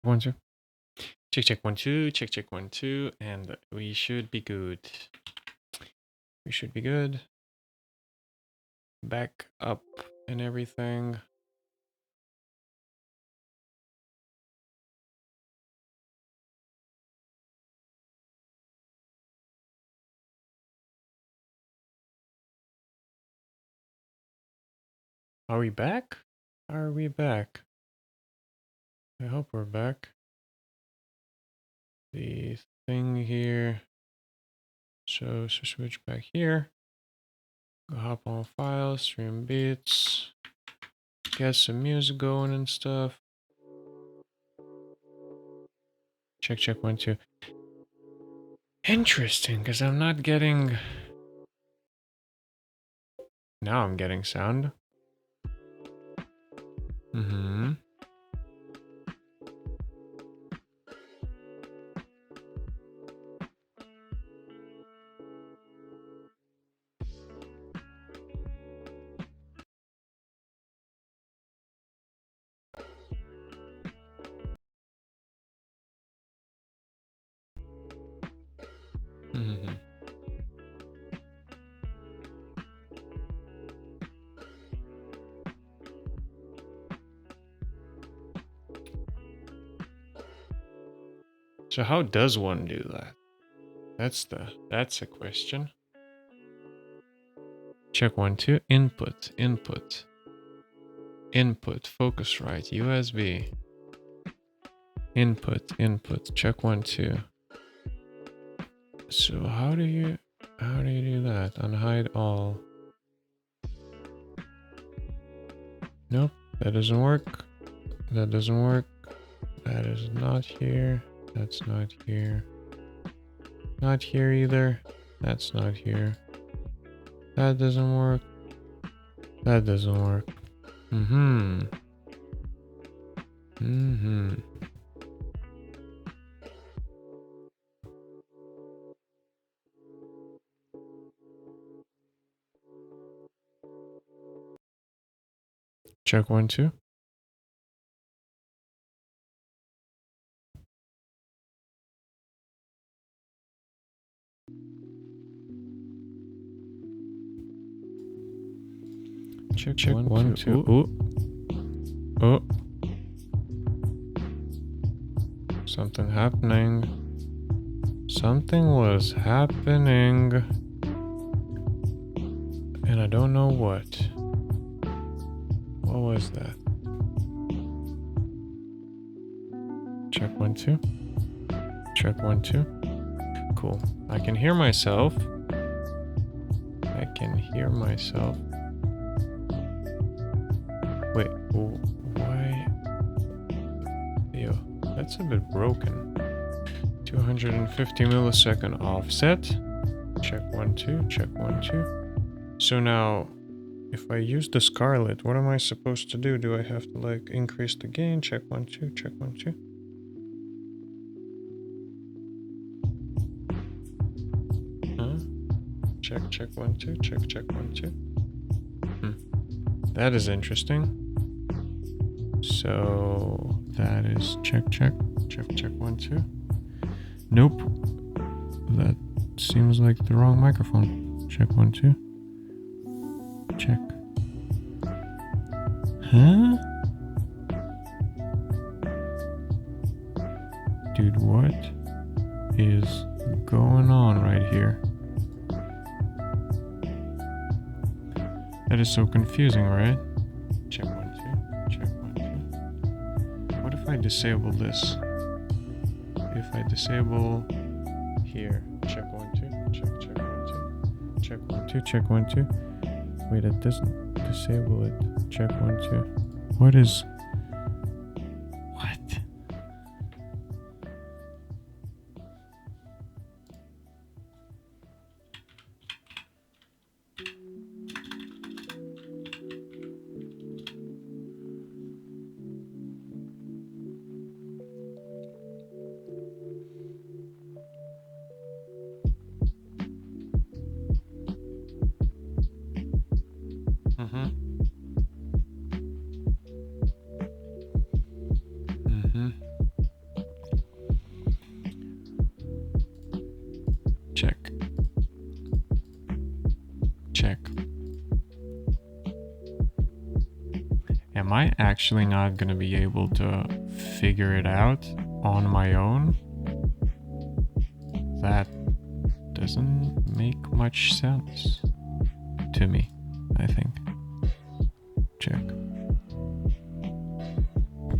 One, two. Check, check, one, two. Check, check, one, two. And we should be good. We should be good. Back up and everything. Are we back? Are we back? I hope we're back. The thing here. So switch back here. Go hop on files, stream beats. Get some music going and stuff. Check, check, one, two. Interesting, because I'm not getting... Now I'm getting sound. Mm-hmm. Mm-hmm. So how does one do that? That's a question. Check one, two. Input, input. Input, Focusrite, USB. Input, input. Check one, two. So how do you do that? Unhide all. Nope, that doesn't work. That doesn't work. That is not here. That's not here. Not here either. That's not here. That doesn't work. That doesn't work. Mm-hmm. Mm-hmm. Check one, two. Check one, two. Oh. Oh. Something happening. Something was happening. And I don't know what. What was that? Check one, two. Check one, two. Cool. I can hear myself. I can hear myself. Wait, why? Yo, that's a bit broken. 250 millisecond offset. Check one, two. Check one, two. So now, if I use the Scarlet, what am I supposed to do? Do I have to like increase the gain? Check one, two. Check one, two. Huh? Check one, two. Check one, two. That is interesting. So that is check one, two. Nope. That seems like the wrong microphone. Check one, two. Check. Huh? Dude, what is going on right here? That is so confusing, right? Check one, two. Check one, two. What if I disable this? If I disable here, check one, two. Check one, two. Check one, two. Check one, two. Wait, it doesn't disable it. Check one, two. What is... What? Am I actually not gonna be able to figure it out on my own? That doesn't make much sense to me, I think. Check.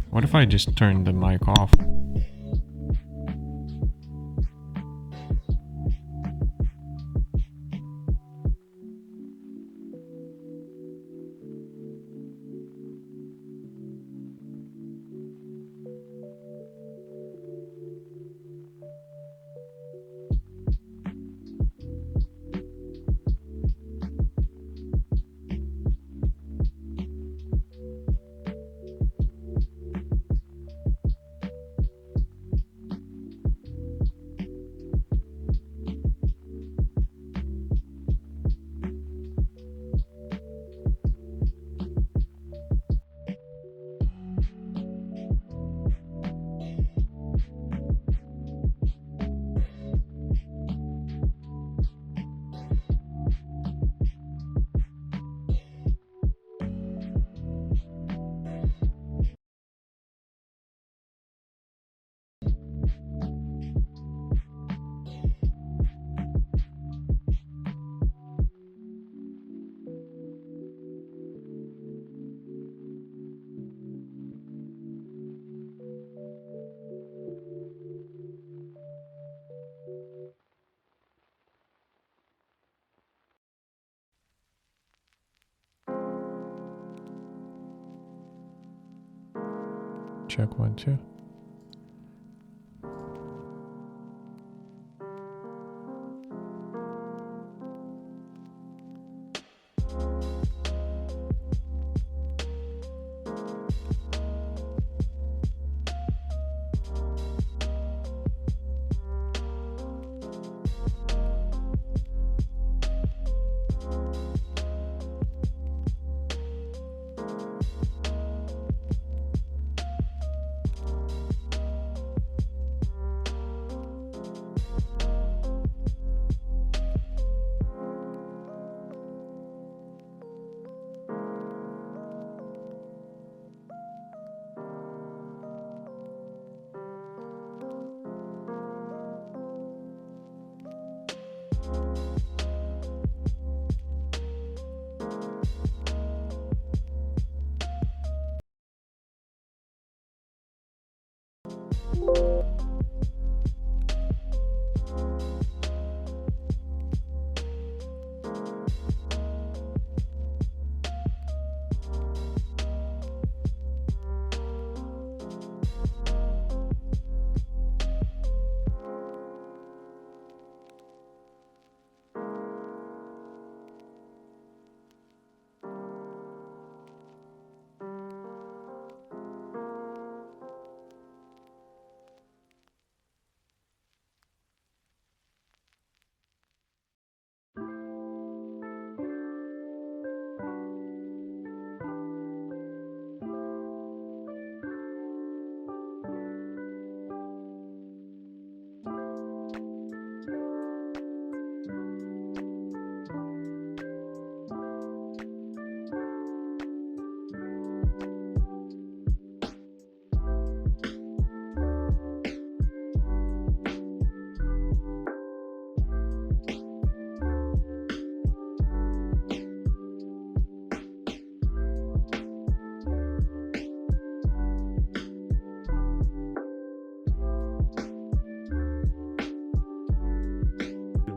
What if I just turn the mic off? Check 1, 2.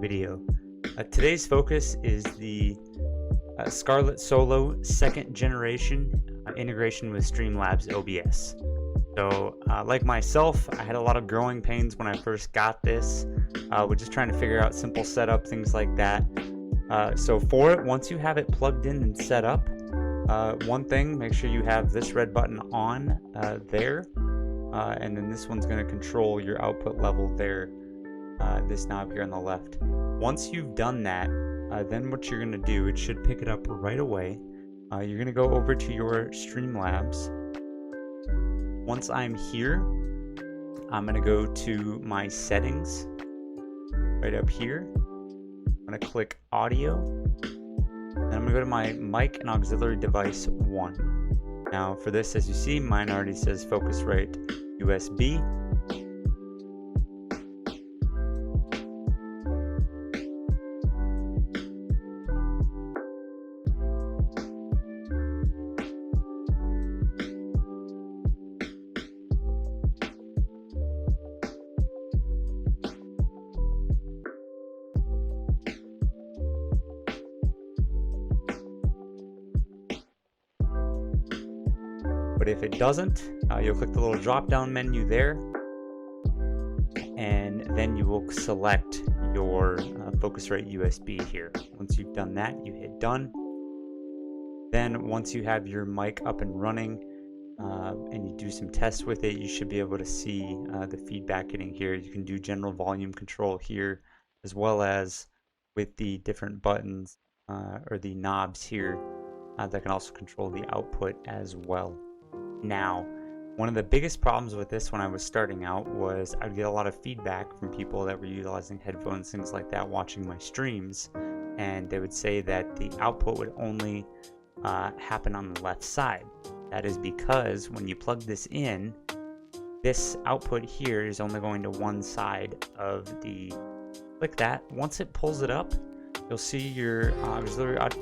Video. Today's focus is the Scarlett Solo 2nd generation integration with Streamlabs OBS. So like myself, I had a lot of growing pains when I first got this. We're just trying to figure out simple setup, things like that. So for it, once you have it plugged in and set up, one thing, make sure you have this red button on there, and then this one's going to control your output level there, this knob here on the left. Once you've done that, then what you're going to do, it should pick it up right away. You're going to go over to your Streamlabs. Once I'm here, I'm going to go to my settings right up here. I'm going to click audio. Then I'm going to go to my mic and auxiliary device 1. Now for this, as you see, mine already says Focusrite USB. But if it doesn't, you'll click the little drop down menu there, and then you will select your Focusrite USB here. Once you've done that, you hit done. Then once you have your mic up and running and you do some tests with it, you should be able to see the feedback getting here. You can do general volume control here, as well as with the different buttons or the knobs here that can also control the output as well. Now, one of the biggest problems with this when I was starting out was I'd get a lot of feedback from people that were utilizing headphones, things like that, watching my streams, and they would say that the output would only happen on the left side. That is because when you plug this in, this output here is only going to one side of the, like that. Once it pulls it up, you'll see your auxiliary out.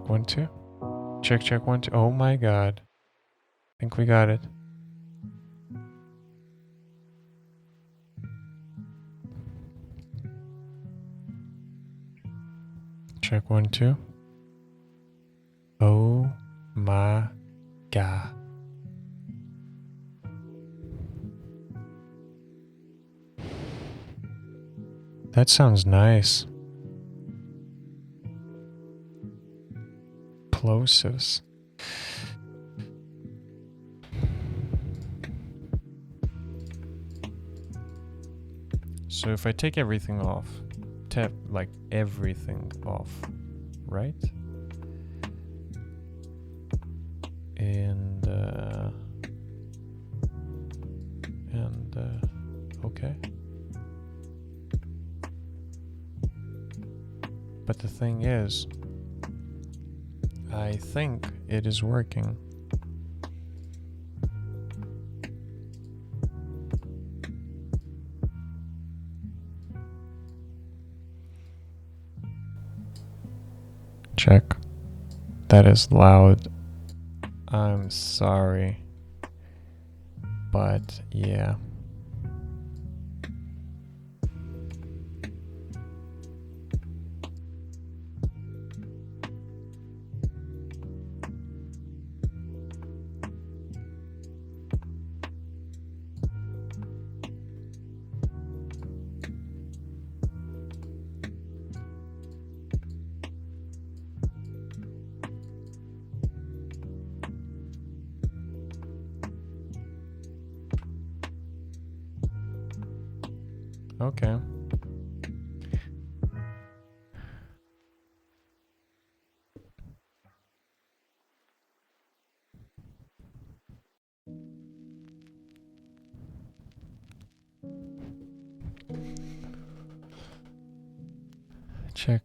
Check 1, 2. Check, check 1, 2. Oh my god. I think we got it. Check 1, 2. Oh my god. That sounds nice. Plosives. So if I take everything off, tap like everything off, right? And okay. But the thing is, I think it is working. Check. That is loud. I'm sorry. But yeah. Okay. Check.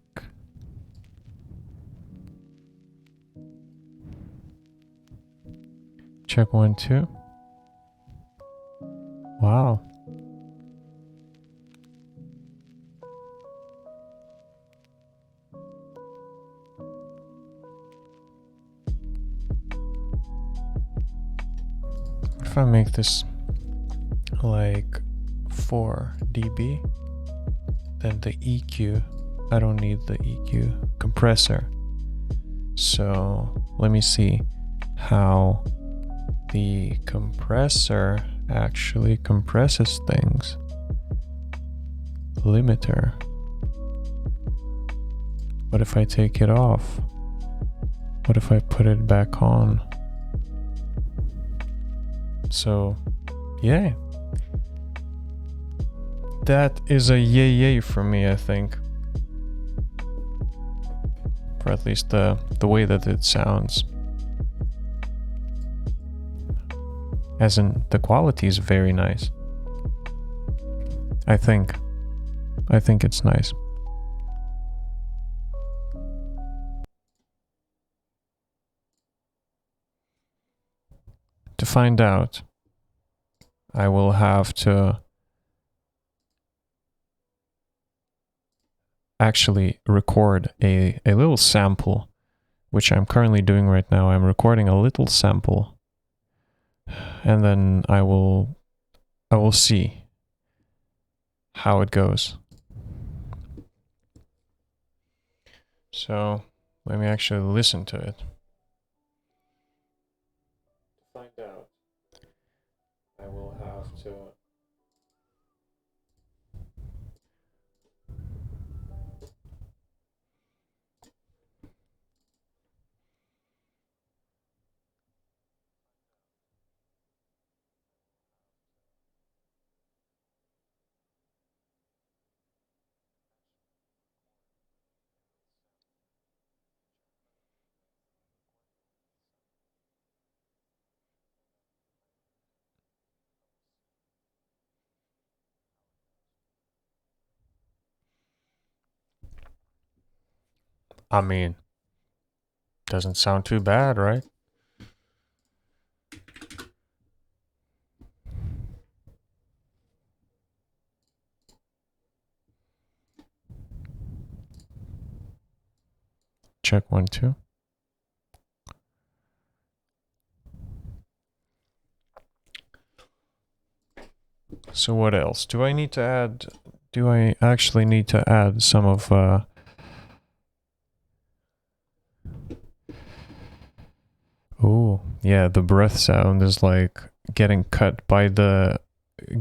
Check 1, 2. Wow. If I make this like 4 dB, then the EQ, I don't need the EQ compressor. So let me see how the compressor actually compresses things. Limiter. What if I take it off? What if I put it back on? So, yeah. That is a yay for me, I think. For at least the way that it sounds. As in, the quality is very nice. I think it's nice. To find out, I will have to actually record a little sample, which I'm currently doing right now. I'm recording a little sample, and then I will see how it goes. So let me actually listen to it. To find out, I will have to I mean, doesn't sound too bad, right? Check 1, 2. So what else? Do I need to add... Do I actually need to add some of... Oh, yeah, the breath sound is like getting cut by the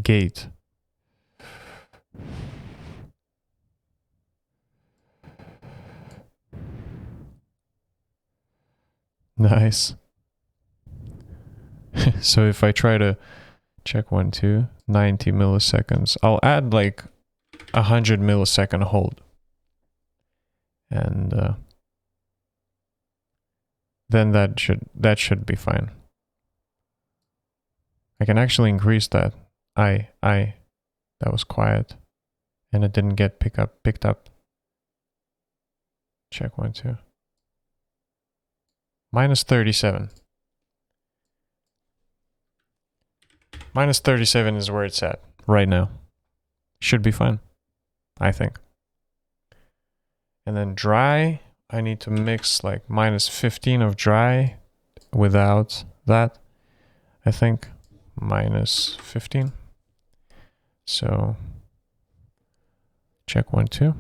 gate. Nice. So if I try to check 1, 2, 90 milliseconds, I'll add like 100 millisecond hold. And then that should be fine. I can actually increase that. That was quiet. And it didn't get picked up. Check 1, 2. Minus 37. Minus 37 is where it's at right now. Should be fine, I think. And then dry, I need to mix like minus 15 of dry without that, I think. Minus 15. So check 1, 2.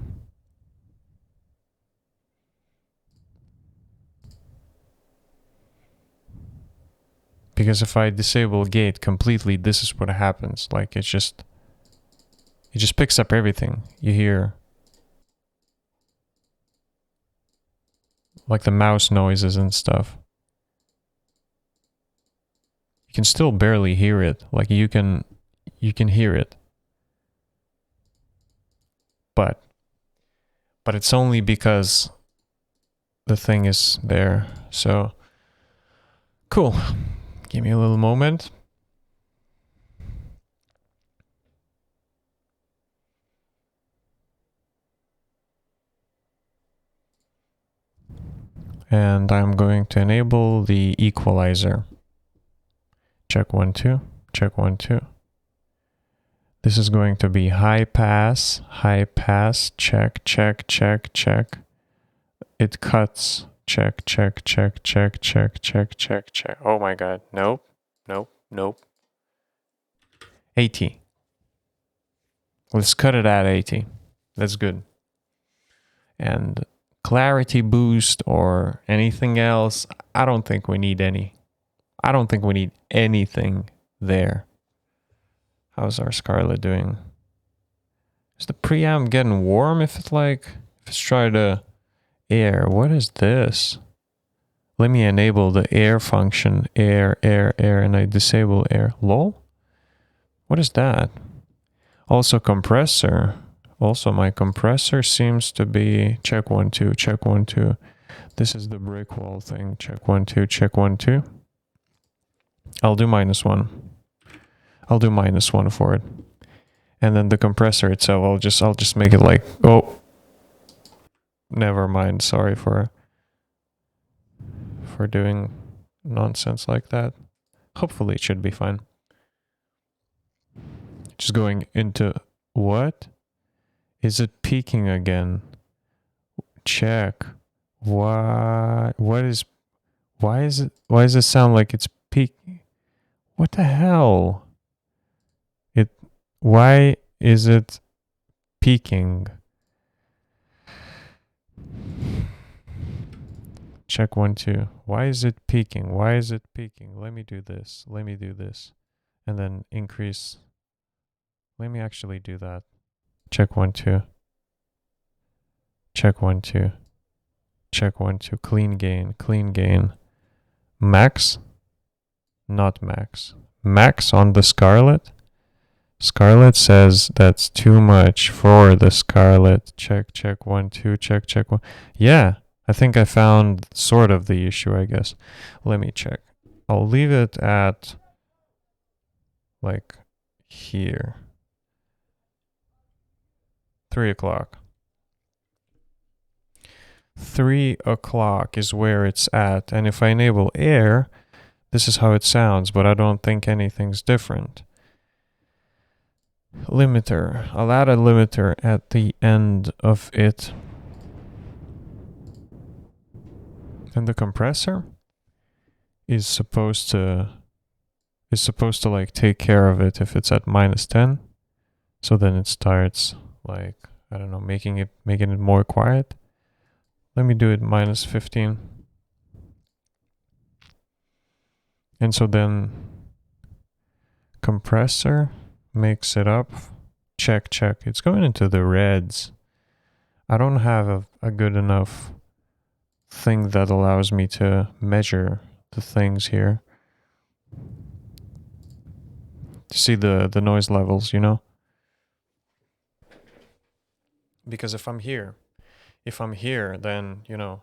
Because if I disable gate completely, this is what happens. Like it just picks up everything. You hear like the mouse noises and stuff. You can still barely hear it. Like you can hear it. But it's only because the thing is there. So cool. Give me a little moment. And I'm going to enable the equalizer. Check 1, 2. Check 1, 2. This is going to be high pass, check, check, check, check. It cuts. Check, check, check, check, check, check, check, check. Oh my god. Nope. Nope. Nope. 80. Let's cut it at 80. That's good. And clarity boost or anything else, I don't think we need any. I don't think we need anything there. How's our Scarlet doing? Is the preamp getting warm if it's trying to air? What is this? Let me enable the air function. Air, and I disable air. Lol? What is that? Also compressor. Also my compressor seems to be check 1, 2, check 1, 2. This is the brick wall thing. Check 1, 2, check 1, 2. I'll do -1. I'll do -1 for it. And then the compressor itself, I'll just make it like, oh, never mind. Sorry for doing nonsense like that. Hopefully it should be fine. Just going into what? Is it peaking again? Check. Why does it sound like it's peaking? What the hell? Why is it peaking? Check 1, 2. Why is it peaking? Why is it peaking? Let me do this. Let me do this. And then increase. Let me actually do that. Check 1, 2. Check 1, 2. Check 1, 2. Clean gain. Clean gain. Max? Not max. Max on the Scarlet? Scarlet says that's too much for the Scarlet. Check, check 1, 2, check, check 1. Yeah, I think I found sort of the issue, I guess. Let me check. I'll leave it at like here. 3 o'clock. 3 o'clock is where it's at. And if I enable air, this is how it sounds, but I don't think anything's different. Limiter. I'll add a limiter at the end of it. And the compressor is supposed to is supposed to like take care of it if it's at -10. So then it starts like, I don't know, making it more quiet. Let me do it -15. And so then compressor makes it up. Check. It's going into the reds. I don't have a good enough thing that allows me to measure the things here. To see the noise levels, you know? Because if I'm here, then, you know,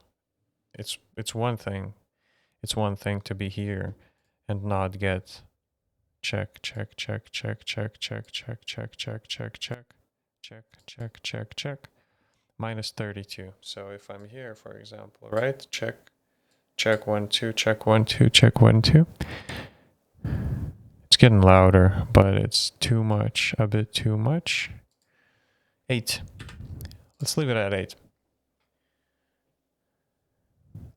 it's one thing. It's one thing to be here and not get check. -32. So if I'm here, for example, right? Check 1 2, check 1 2, check 1 2. It's getting louder, but it's too much, a bit too much. 8. Let's leave it at 8.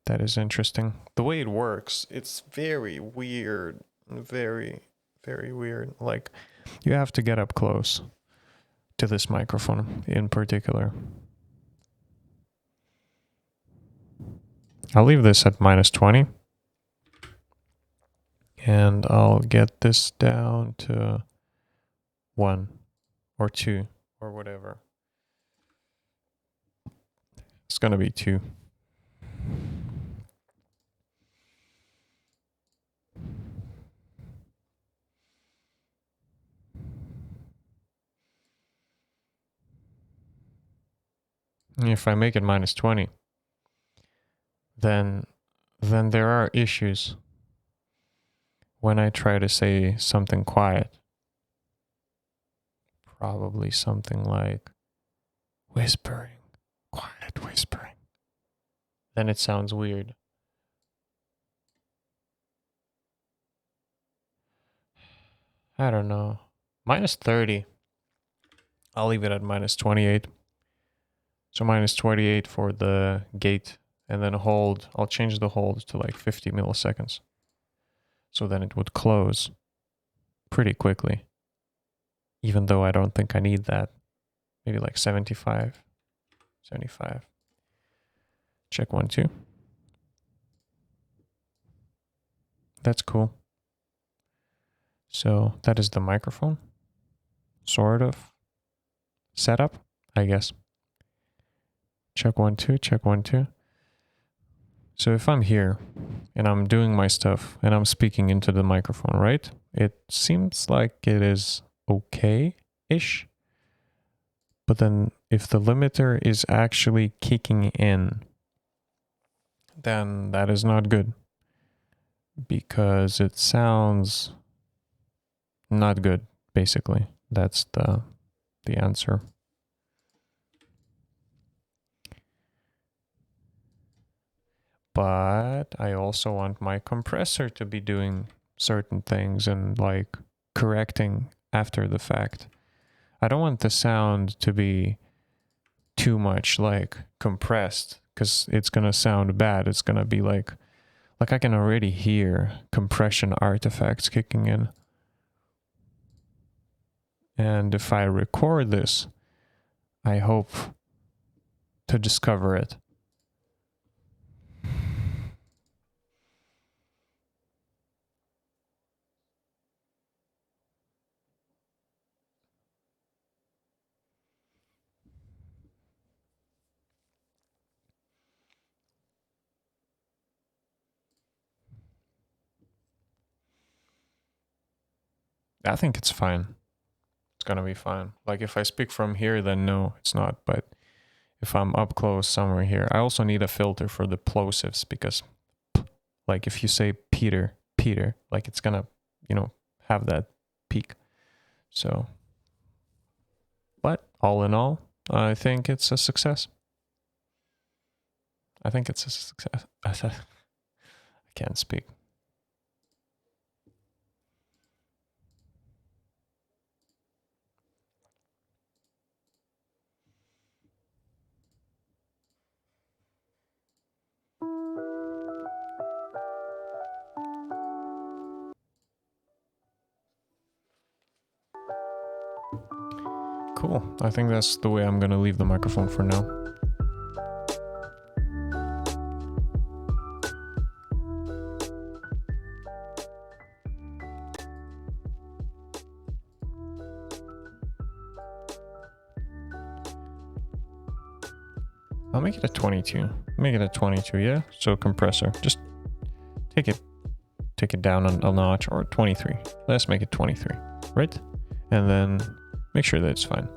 That is interesting. The way it works, it's very weird. Very, very weird. Like, you have to get up close to this microphone in particular. I'll leave this at -20. And I'll get this down to 1 or 2 or whatever. It's gonna be 2. If I make it -20, then there are issues when I try to say something quiet. Probably something like whispering, quiet whispering. Then it sounds weird. I don't know. -30. I'll leave it at -28. So -28 for the gate, and then hold. I'll change the hold to like 50 milliseconds. So then it would close pretty quickly. Even though I don't think I need that. Maybe like 75. Check 1 2. That's cool. So that is the microphone. Sort of. Setup, I guess. Check 1 2, check 1 2. So if I'm here and I'm doing my stuff and I'm speaking into the microphone, right? It seems like it is okay-ish. But then if the limiter is actually kicking in, then that is not good. Because it sounds not good, basically. That's the answer. But I also want my compressor to be doing certain things and like correcting after the fact. I don't want the sound to be too much like compressed because it's gonna sound bad. It's gonna be like I can already hear compression artifacts kicking in. And if I record this, I hope to discover it. I think it's fine. It's gonna be fine. Like if I speak from here, then no, it's not. But if I'm up close somewhere here, I also need a filter for the plosives because like if you say Peter, like it's gonna, you know, have that peak. So, but all in all, I think it's a success. I think it's a success. I can't speak. Cool. I think that's the way I'm gonna leave the microphone for now. I'll make it a 22. Make it a 22, yeah? So compressor. Just take it down a notch, or 23. Let's make it 23, right? And then make sure that it's fine.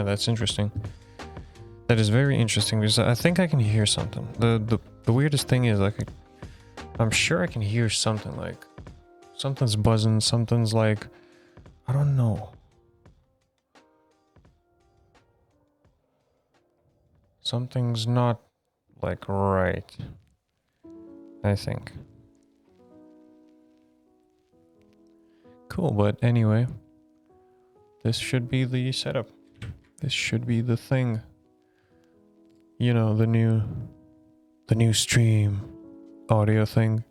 That's interesting. That is very interesting because I think I can hear something. The weirdest thing is, like, I'm sure I can hear something, like something's buzzing, something's like, I don't know. Something's not like right, I think. Cool, but anyway, this should be the setup. This should be the thing. You know, the new stream audio thing.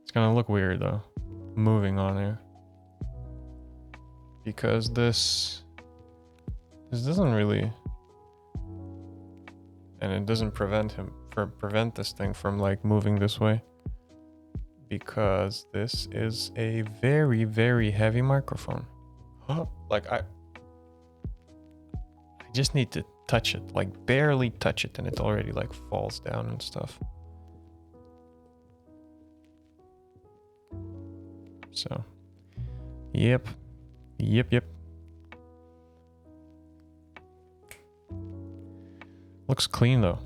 It's gonna look weird though, moving on here. Because this doesn't really, and it doesn't prevent this thing from like moving this way, because this is a very, very heavy microphone. Like I just need to touch it, like barely touch it, and it already like falls down and stuff. So yep. Looks clean though.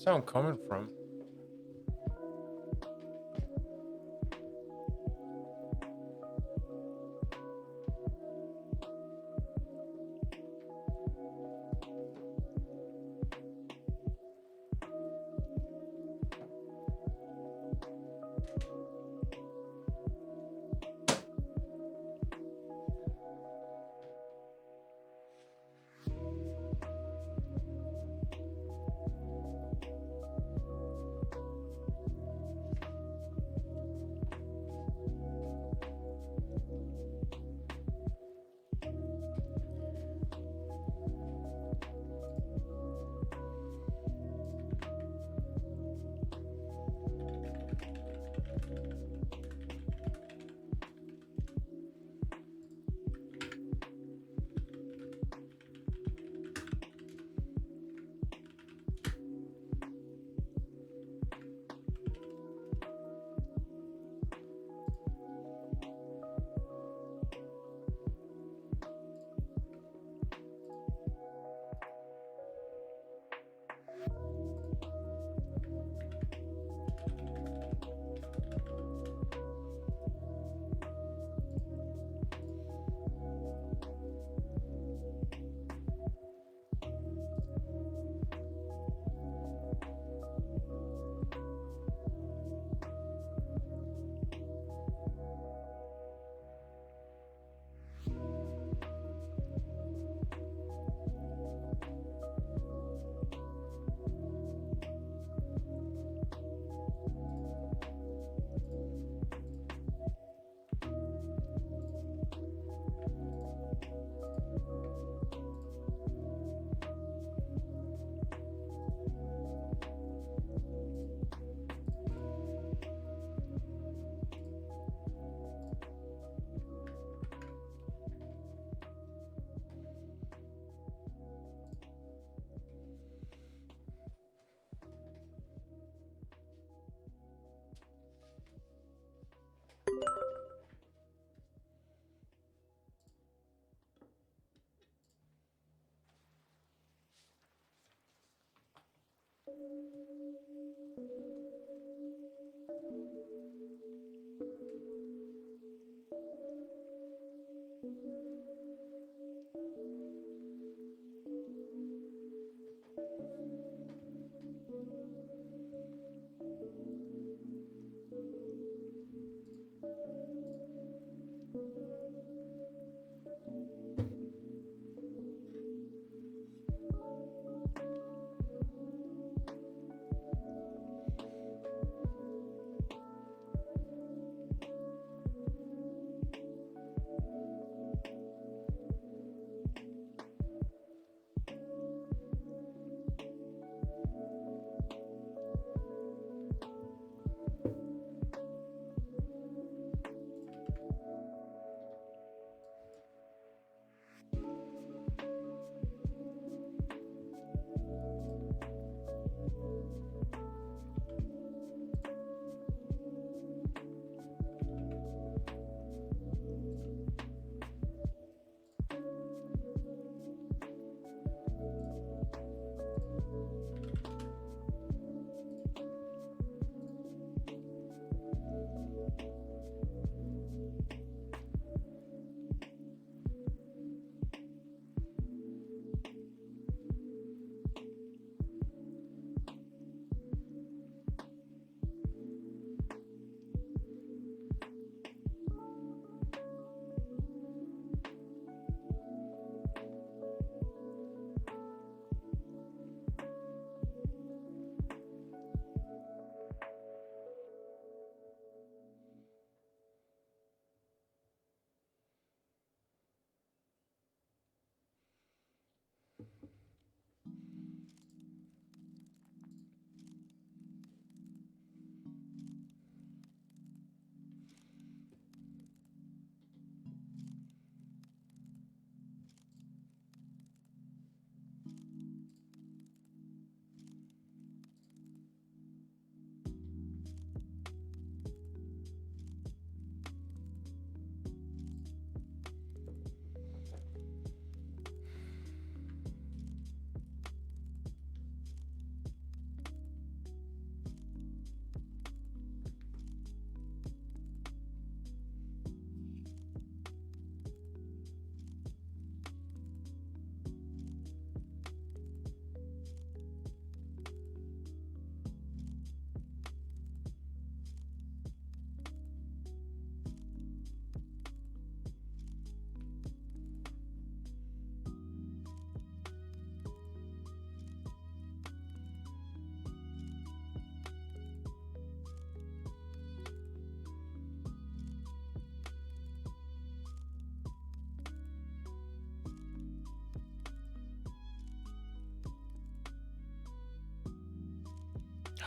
sound coming from?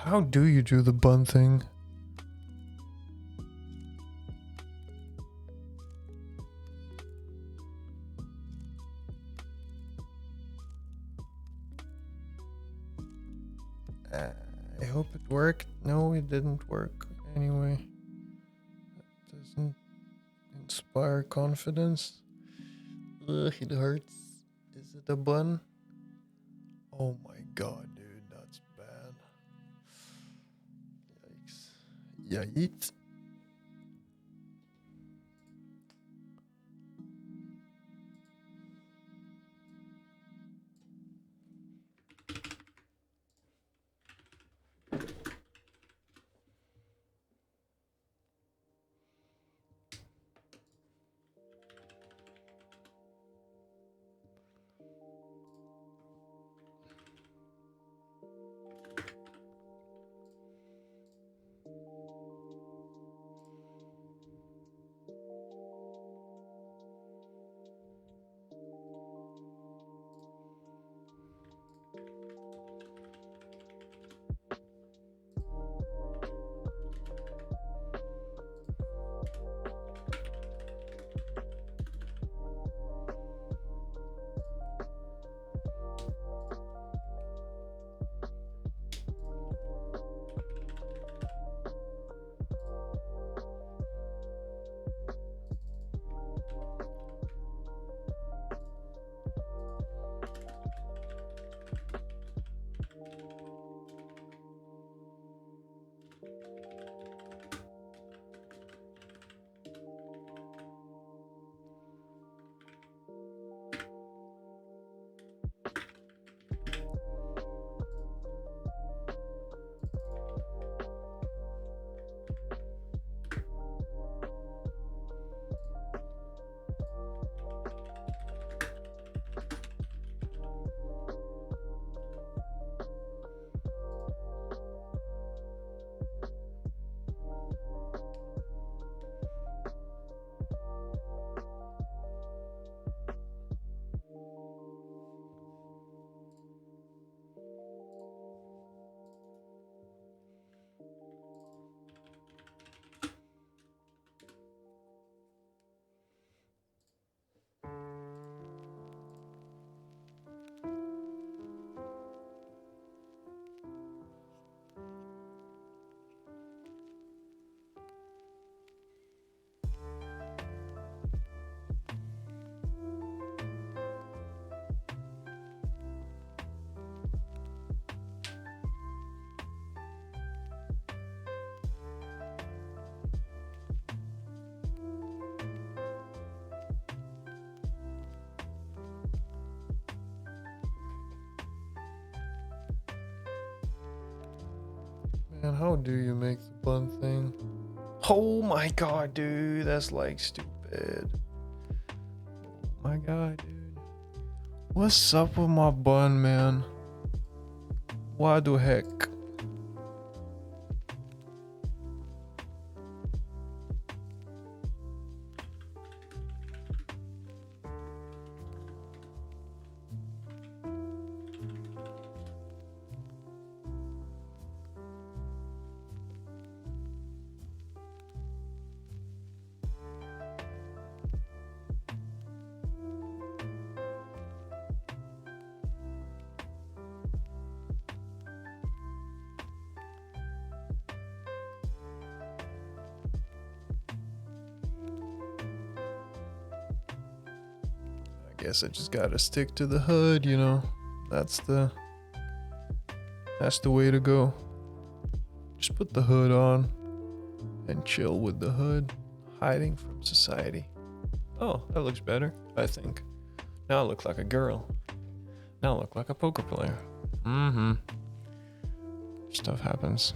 How do you do the bun thing? I hope it worked. No, it didn't work. Anyway, that doesn't inspire confidence. Ugh, it hurts. Is it a bun? Oh my god, dude, that's bad. Yikes. Yikes. Man, how do you make the bun thing? Oh my god, dude, that's like stupid. Oh my god, dude. What's up with my bun, man? Why the heck? Guess I just gotta stick to the hood, you know. That's the way to go. Just put the hood on and chill with the hood, hiding from society. Oh, that looks better, I think. Now I look like a girl. Now I look like a poker player. Mm-hmm. Stuff happens.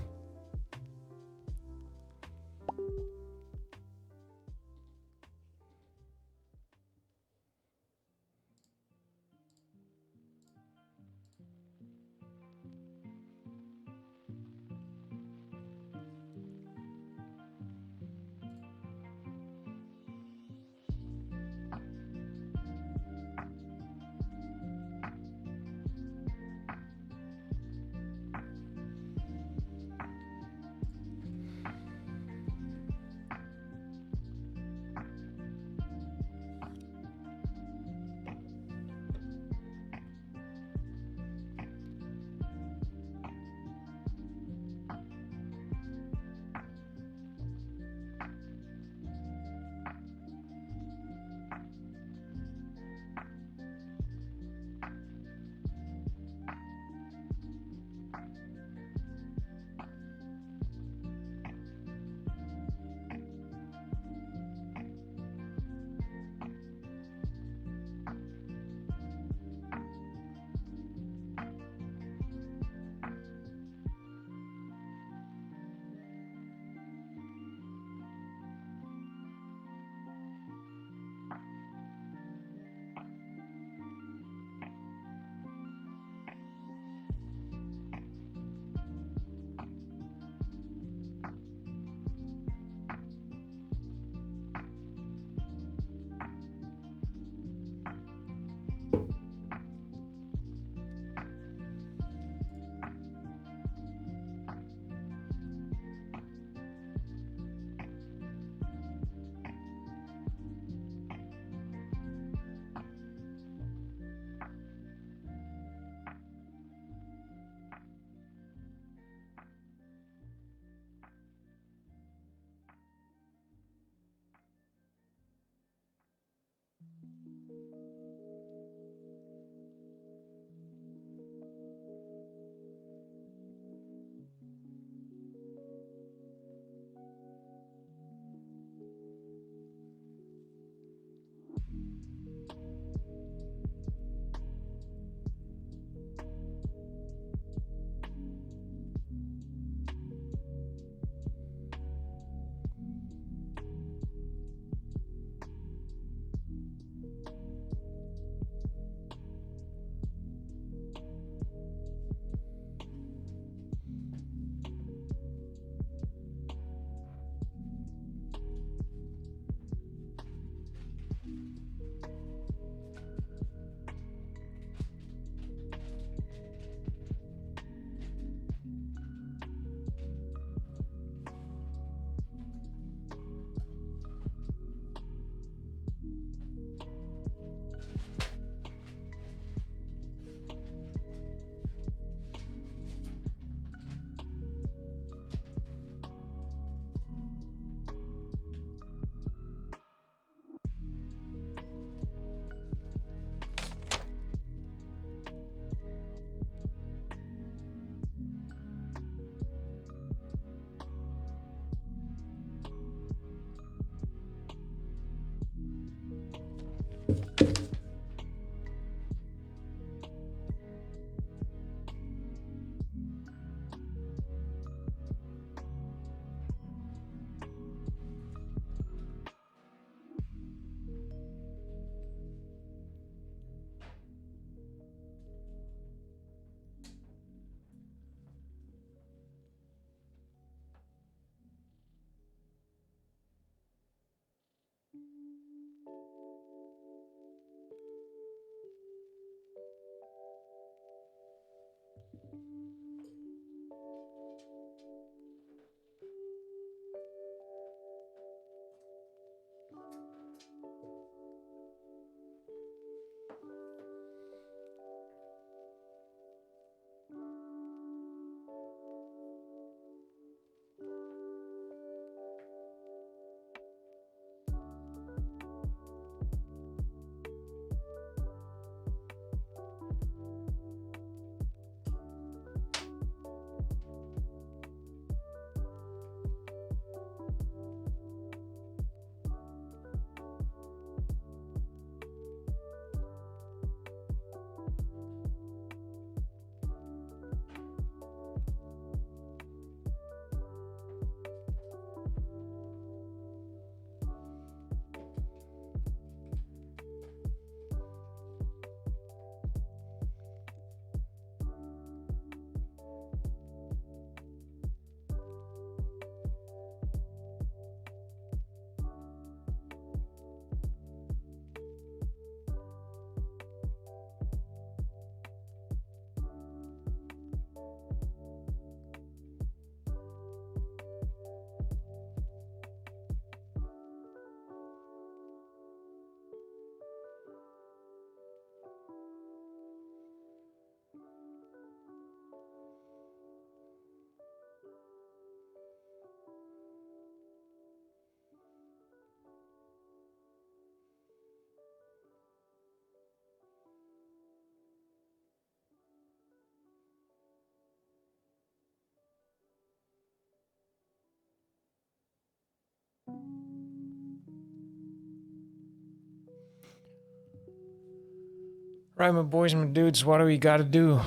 Right, my boys and my dudes, what do we gotta do?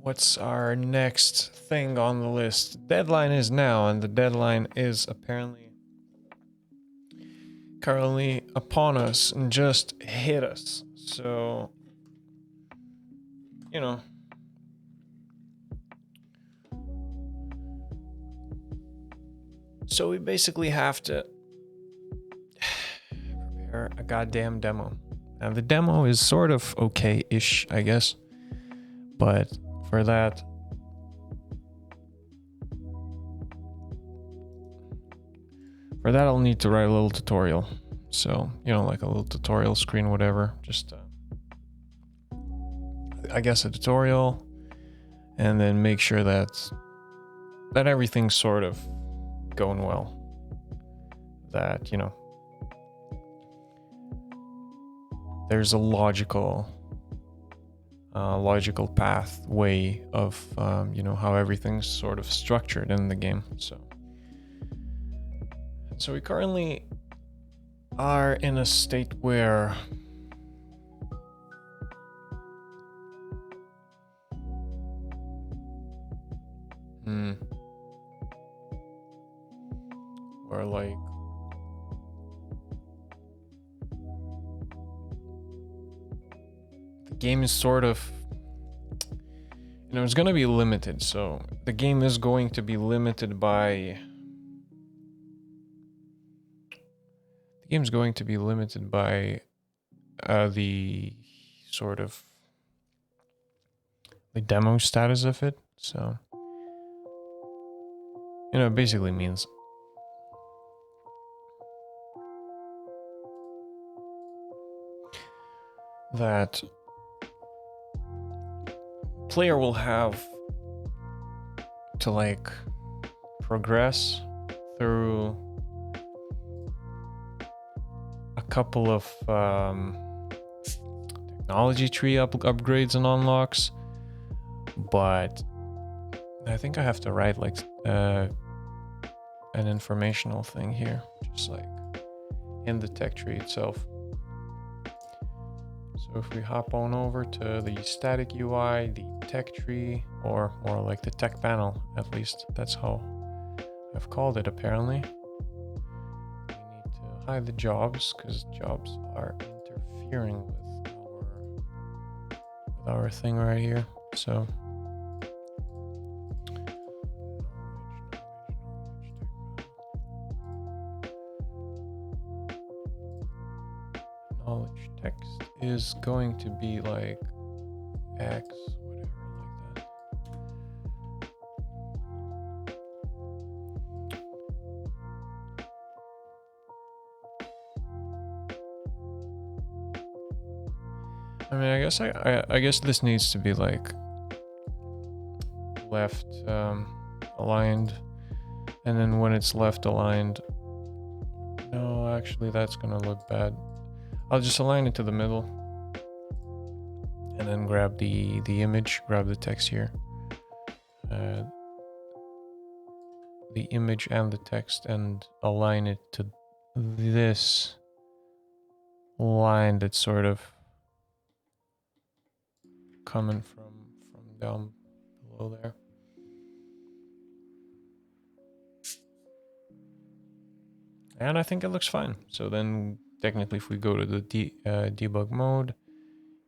What's our next thing on the list? Deadline is now, and the deadline is apparently currently upon us and just hit us. So, you know. So we basically have to prepare a goddamn demo. Now the demo is sort of okay-ish, I guess. But for that, I'll need to write a little tutorial. So, you know, like a little tutorial screen, whatever. Just, I guess a tutorial, and then make sure that everything's sort of going well. That, you know, there's a logical pathway of, you know, how everything's sort of structured in the game. So we currently are in a state where where like the game is sort of, you know, it's going to be limited. So the game is going to be limited by the sort of the demo status of it. So, you know, it basically means that player will have to like progress through a couple of technology tree upgrades and unlocks, but I think I have to write like an informational thing here, just like in the tech tree itself. So if we hop on over to the static UI, the tech tree, or more like the tech panel, at least that's how I've called it apparently. We need to hide the jobs because jobs are interfering with our thing right here. So knowledge text is going to be like X, whatever, like that. I mean, I guess this needs to be like left aligned, and then when it's left aligned, no, actually that's gonna look bad. I'll just align it to the middle, and then grab the image, grab the text here, the image and the text, and align it to this line that's sort of coming from down below there. And I think it looks fine. So then technically if we go to the debug mode,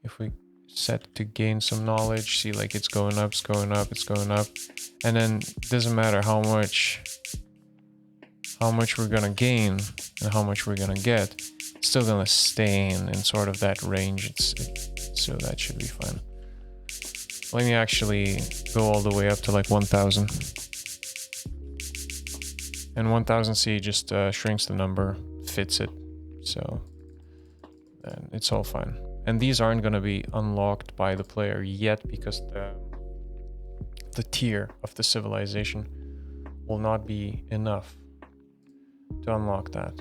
if we set to gain some knowledge, see like it's going up, it's going up, it's going up. And then it doesn't matter how much we're gonna gain and how much we're gonna get, it's still gonna stay in sort of that range. So that should be fine. Let me actually go all the way up to like 1000. And 1000C just shrinks the number, fits it. So then it's all fine. And these aren't going to be unlocked by the player yet because the tier of the civilization will not be enough to unlock that.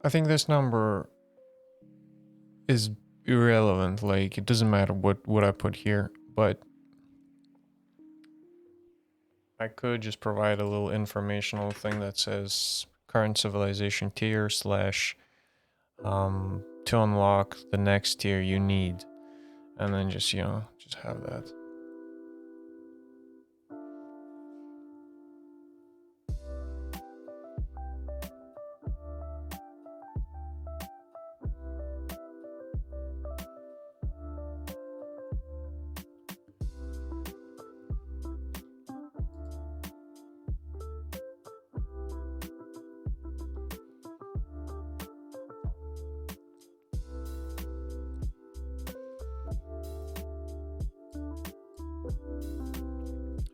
I think this number is irrelevant. Like, it doesn't matter what I put here, but I could just provide a little informational thing that says current civilization tier slash to unlock the next tier you need, and then just, you know, just have that.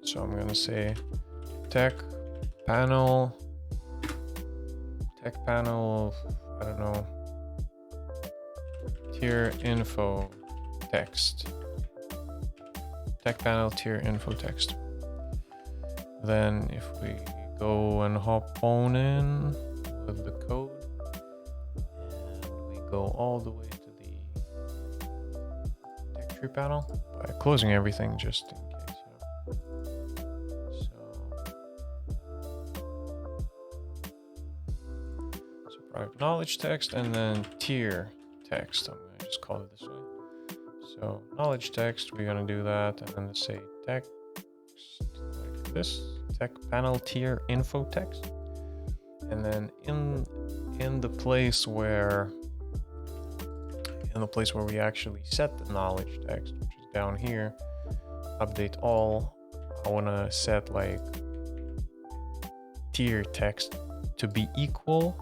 So I'm gonna say tech panel, I don't know, tier info text. Tech panel tier info text. Then if we go and hop on in with the code, and we go all the way to the tech tree panel by closing everything just in case. So private knowledge text and then tier text. I'm gonna just call it this way. So knowledge text, we're gonna do that, and then say text like this, tech panel tier info text, and then in the place where we actually set the knowledge text, which is down here, update all, I wanna set like tier text to be equal.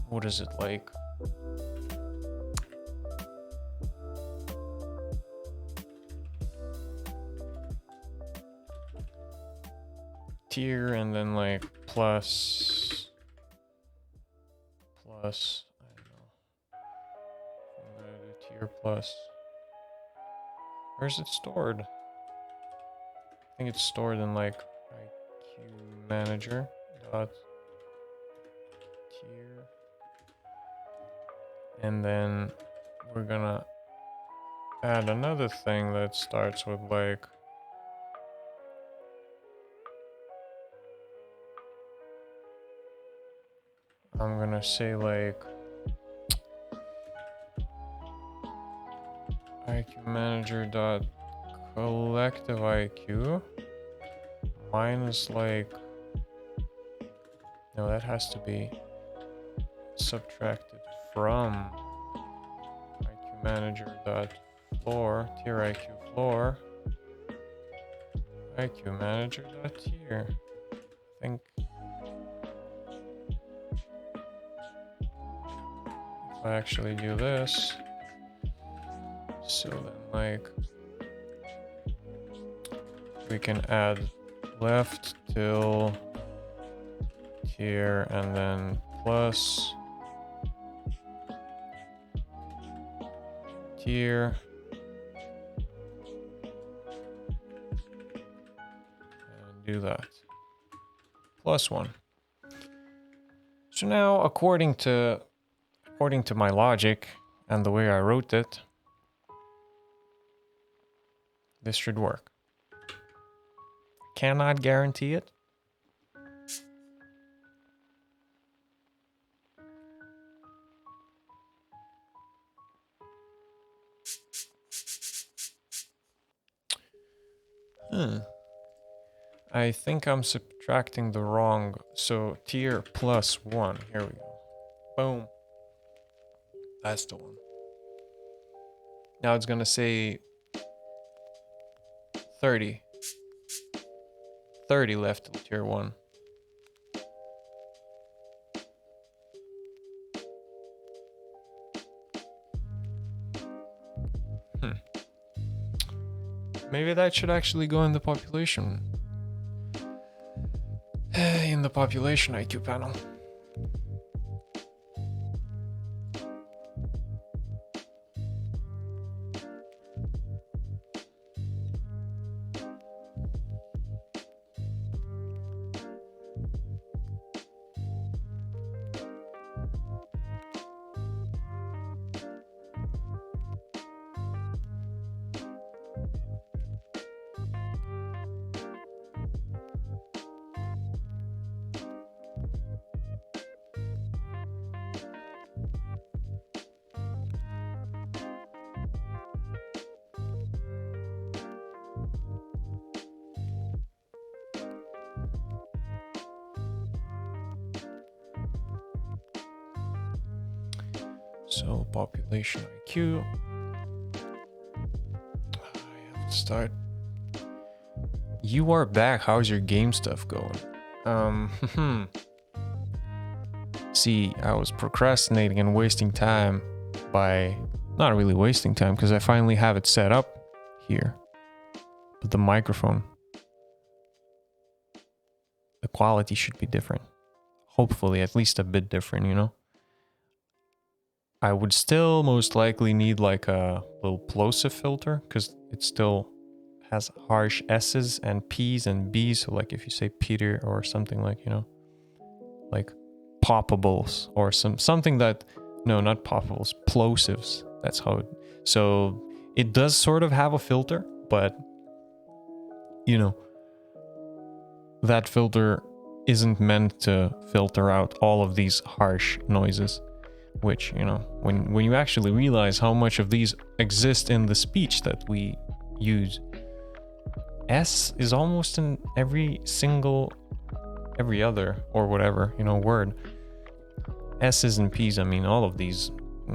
What is it like? Tier and then like plus, I don't know. I'm gonna do tier plus. Where's it stored? I think it's stored in like IQ manager dot tier, and then we're gonna add another thing that starts with like I'm gonna say like IQ manager dot collective IQ minus like, no, that has to be subtracted from IQ manager dot floor tier IQ floor IQ manager dot tier. I think if I actually do this, so then like we can add left till tier and then plus tier and do that. +1. So now according to my logic and the way I wrote it, this should work. Cannot guarantee it. I think I'm subtracting the wrong, so tier +1, here we go. Boom. That's the one. Now it's gonna say 30. 30 left till tier 1. Maybe that should actually go in the population. In the population IQ panel. So population IQ. I have to start. You are back. How's your game stuff going? See, I was procrastinating and wasting time by not really wasting time because I finally have it set up here. But the microphone, the quality should be different. Hopefully, at least a bit different, you know? I would still most likely need like a little plosive filter because it still has harsh S's and P's and B's. So like if you say Peter or something like, you know, like poppables or something that, no, not poppables, plosives. That's how it, so it does sort of have a filter, but you know, that filter isn't meant to filter out all of these harsh noises, which, you know, when you actually realize how much of these exist in the speech that we use, S is almost in every other or whatever, you know, word. S's and P's, I mean, all of these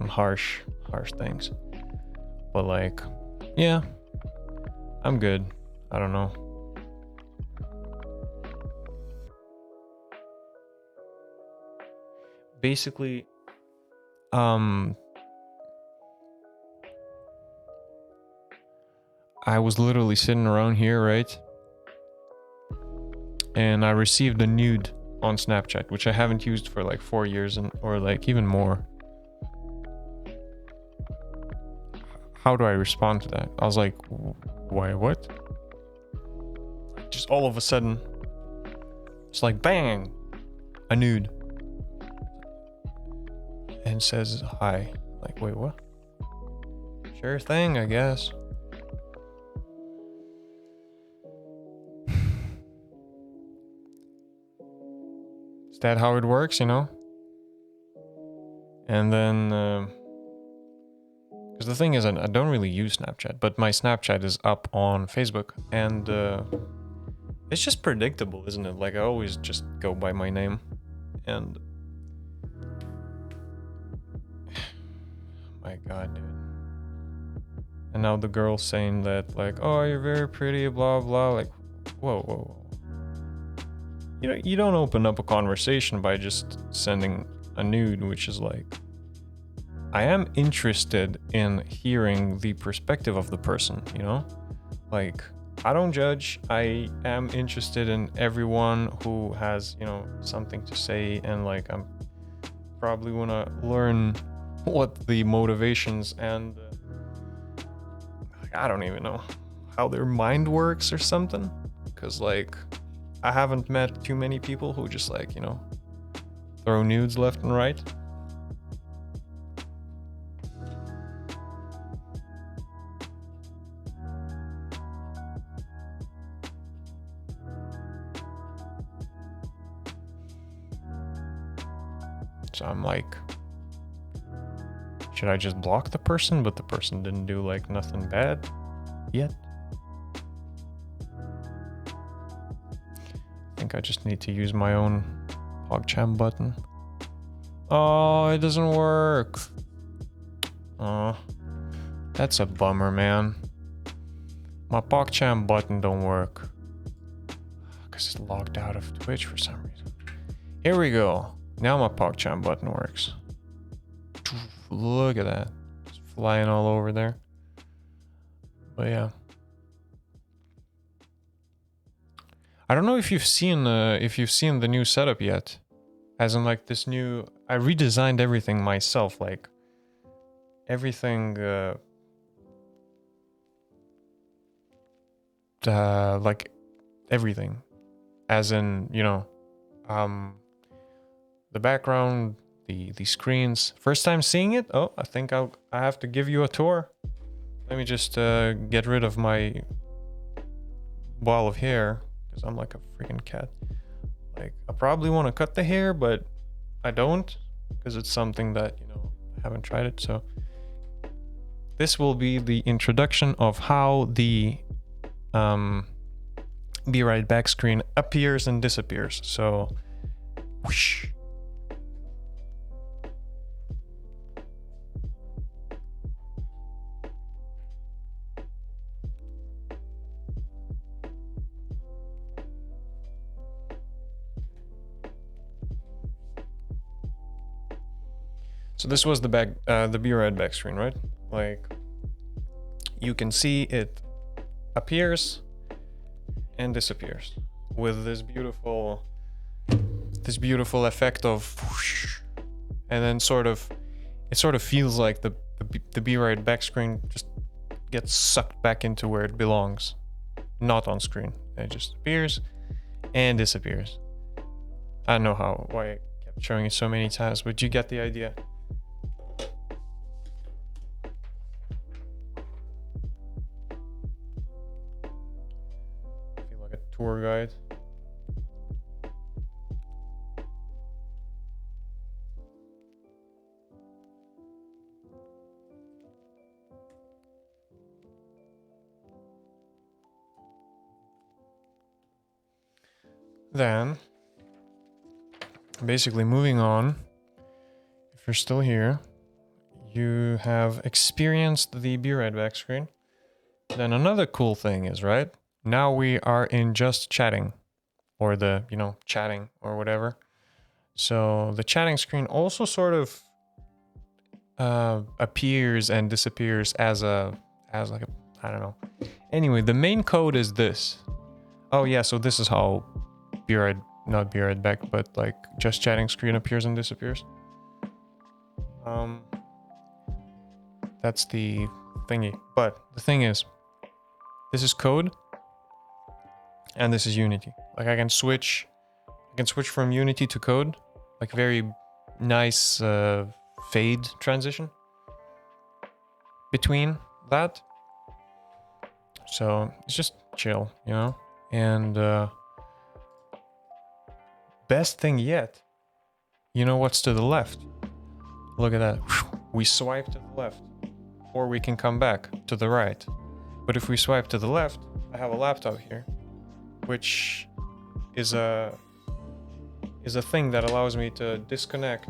harsh things. But like, yeah, I'm good. I don't know. Basically, I was literally sitting around here, right? And I received a nude on Snapchat, which I haven't used for like 4 years or like even more. How do I respond to that? I was like, why, what? Just all of a sudden, it's like bang, a nude. And says hi. Like, wait, what? Sure thing, I guess. Is that how it works, you know? And then, because the thing is, I don't really use Snapchat, but my Snapchat is up on Facebook, and it's just predictable, isn't it? Like, I always just go by my name, and my god, dude. And now the girl's saying that, like, oh, you're very pretty, blah blah. Like, whoa. You know, you don't open up a conversation by just sending a nude, which is like, I am interested in hearing the perspective of the person, you know? Like, I don't judge. I am interested in everyone who has, you know, something to say, and like, I'm probably wanna learn what the motivations and I don't even know how their mind works or something, because like I haven't met too many people who just like, you know, throw nudes left and right. So I'm like, should I just block the person? But the person didn't do like nothing bad yet. I think I just need to use my own PogChamp button. Oh, it doesn't work. Oh, that's a bummer, man. My PogChamp button don't work. Because it's logged out of Twitch for some reason. Here we go. Now my PogChamp button works. Look at that. It's flying all over there. But yeah. I don't know if you've seen the new setup yet. As in like this new, I redesigned everything myself, like everything like everything. As in, you know, the background, the screens. First time seeing it? Oh, I think I have to give you a tour. Let me just get rid of my ball of hair, because I'm like a freaking cat. Like, I probably want to cut the hair, but I don't, because it's something that, you know, I haven't tried it. So this will be the introduction of how the Be Right Back screen appears and disappears. So whoosh. So this was the beer red back screen, right? Like, you can see it appears and disappears with this beautiful effect of whoosh, and then it sort of feels like the beer red back screen just gets sucked back into where it belongs, not on screen. It just appears and disappears. I don't know why I kept showing it so many times, but you get the idea. I feel like a tour guide. Then, basically moving on, if you're still here, you have experienced the beer red back screen. Then another cool thing is, right, now we are in just chatting, or the, chatting or whatever. So the chatting screen also sort of appears and disappears as like a, I don't know. Anyway, the main code is this. Oh yeah, so this is how not beer red back, but like just chatting screen appears and disappears. That's the thingy. But the thing is, this is code and this is Unity. Like I can switch from Unity to code, like very nice fade transition between that. So it's just chill, and best thing yet, you know what's to the left? Look at that. We swipe to the left, or we can come back to the right. But if we swipe to the left, I have a laptop here, which is a thing that allows me to disconnect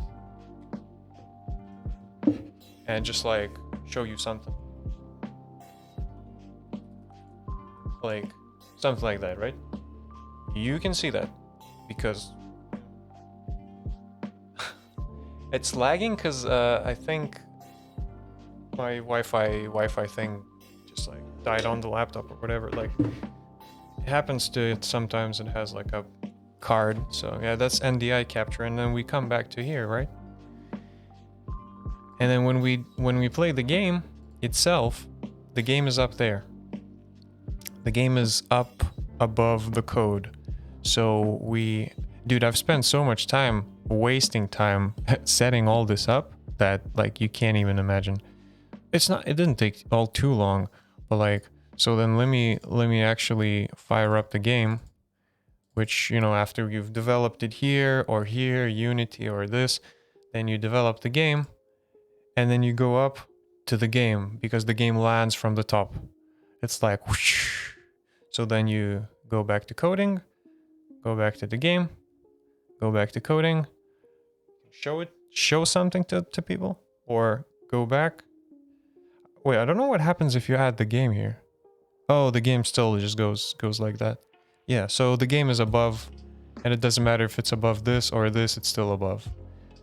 and just like show you something. Like something like that, right? You can see that because it's lagging because I think my Wi-Fi thing just like died on the laptop or whatever. Like it happens to it sometimes. It has like a card, so yeah, that's NDI capture, and then we come back to here, right? And then when we play the game itself, the game is up there. The game is up above the code. So dude, I've spent so much time wasting time setting all this up that like you can't even imagine. It didn't take all too long, but like, so then let me actually fire up the game, which, after you've developed it here, Unity or this, then you develop the game and then you go up to the game because the game lands from the top. It's like whoosh. So then you go back to coding, go back to the game, go back to coding, show something to people, or go back. Wait, I don't know what happens if you add the game here. Oh, the game still just goes like that. Yeah, so the game is above, and it doesn't matter if it's above this or this, it's still above.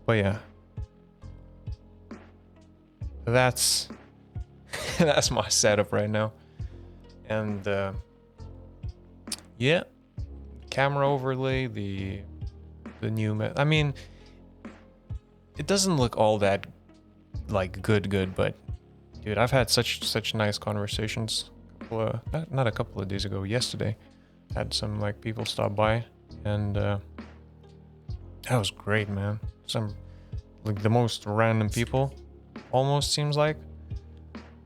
But yeah. That's that's my setup right now. And yeah, camera overlay, the new I mean, it doesn't look all that like good, but dude, I've had such nice conversations. Not a couple of days ago, yesterday, had some like people stop by, and that was great, man. Some like the most random people, almost seems like,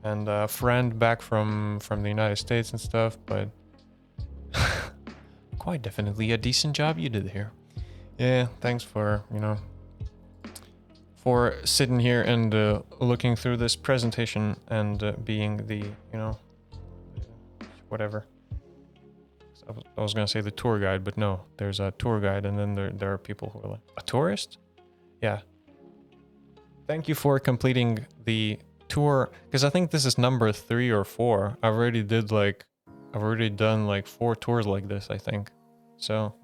and a friend back from the United States and stuff, but quite definitely a decent job you did here. Yeah, thanks for for sitting here and looking through this presentation and being the whatever. I was gonna say the tour guide, but no, there's a tour guide, and then there are people who are like, a tourist? Yeah. Thank you for completing the tour, because I think this is number 3 or 4. I've already done like 4 tours like this, I think. So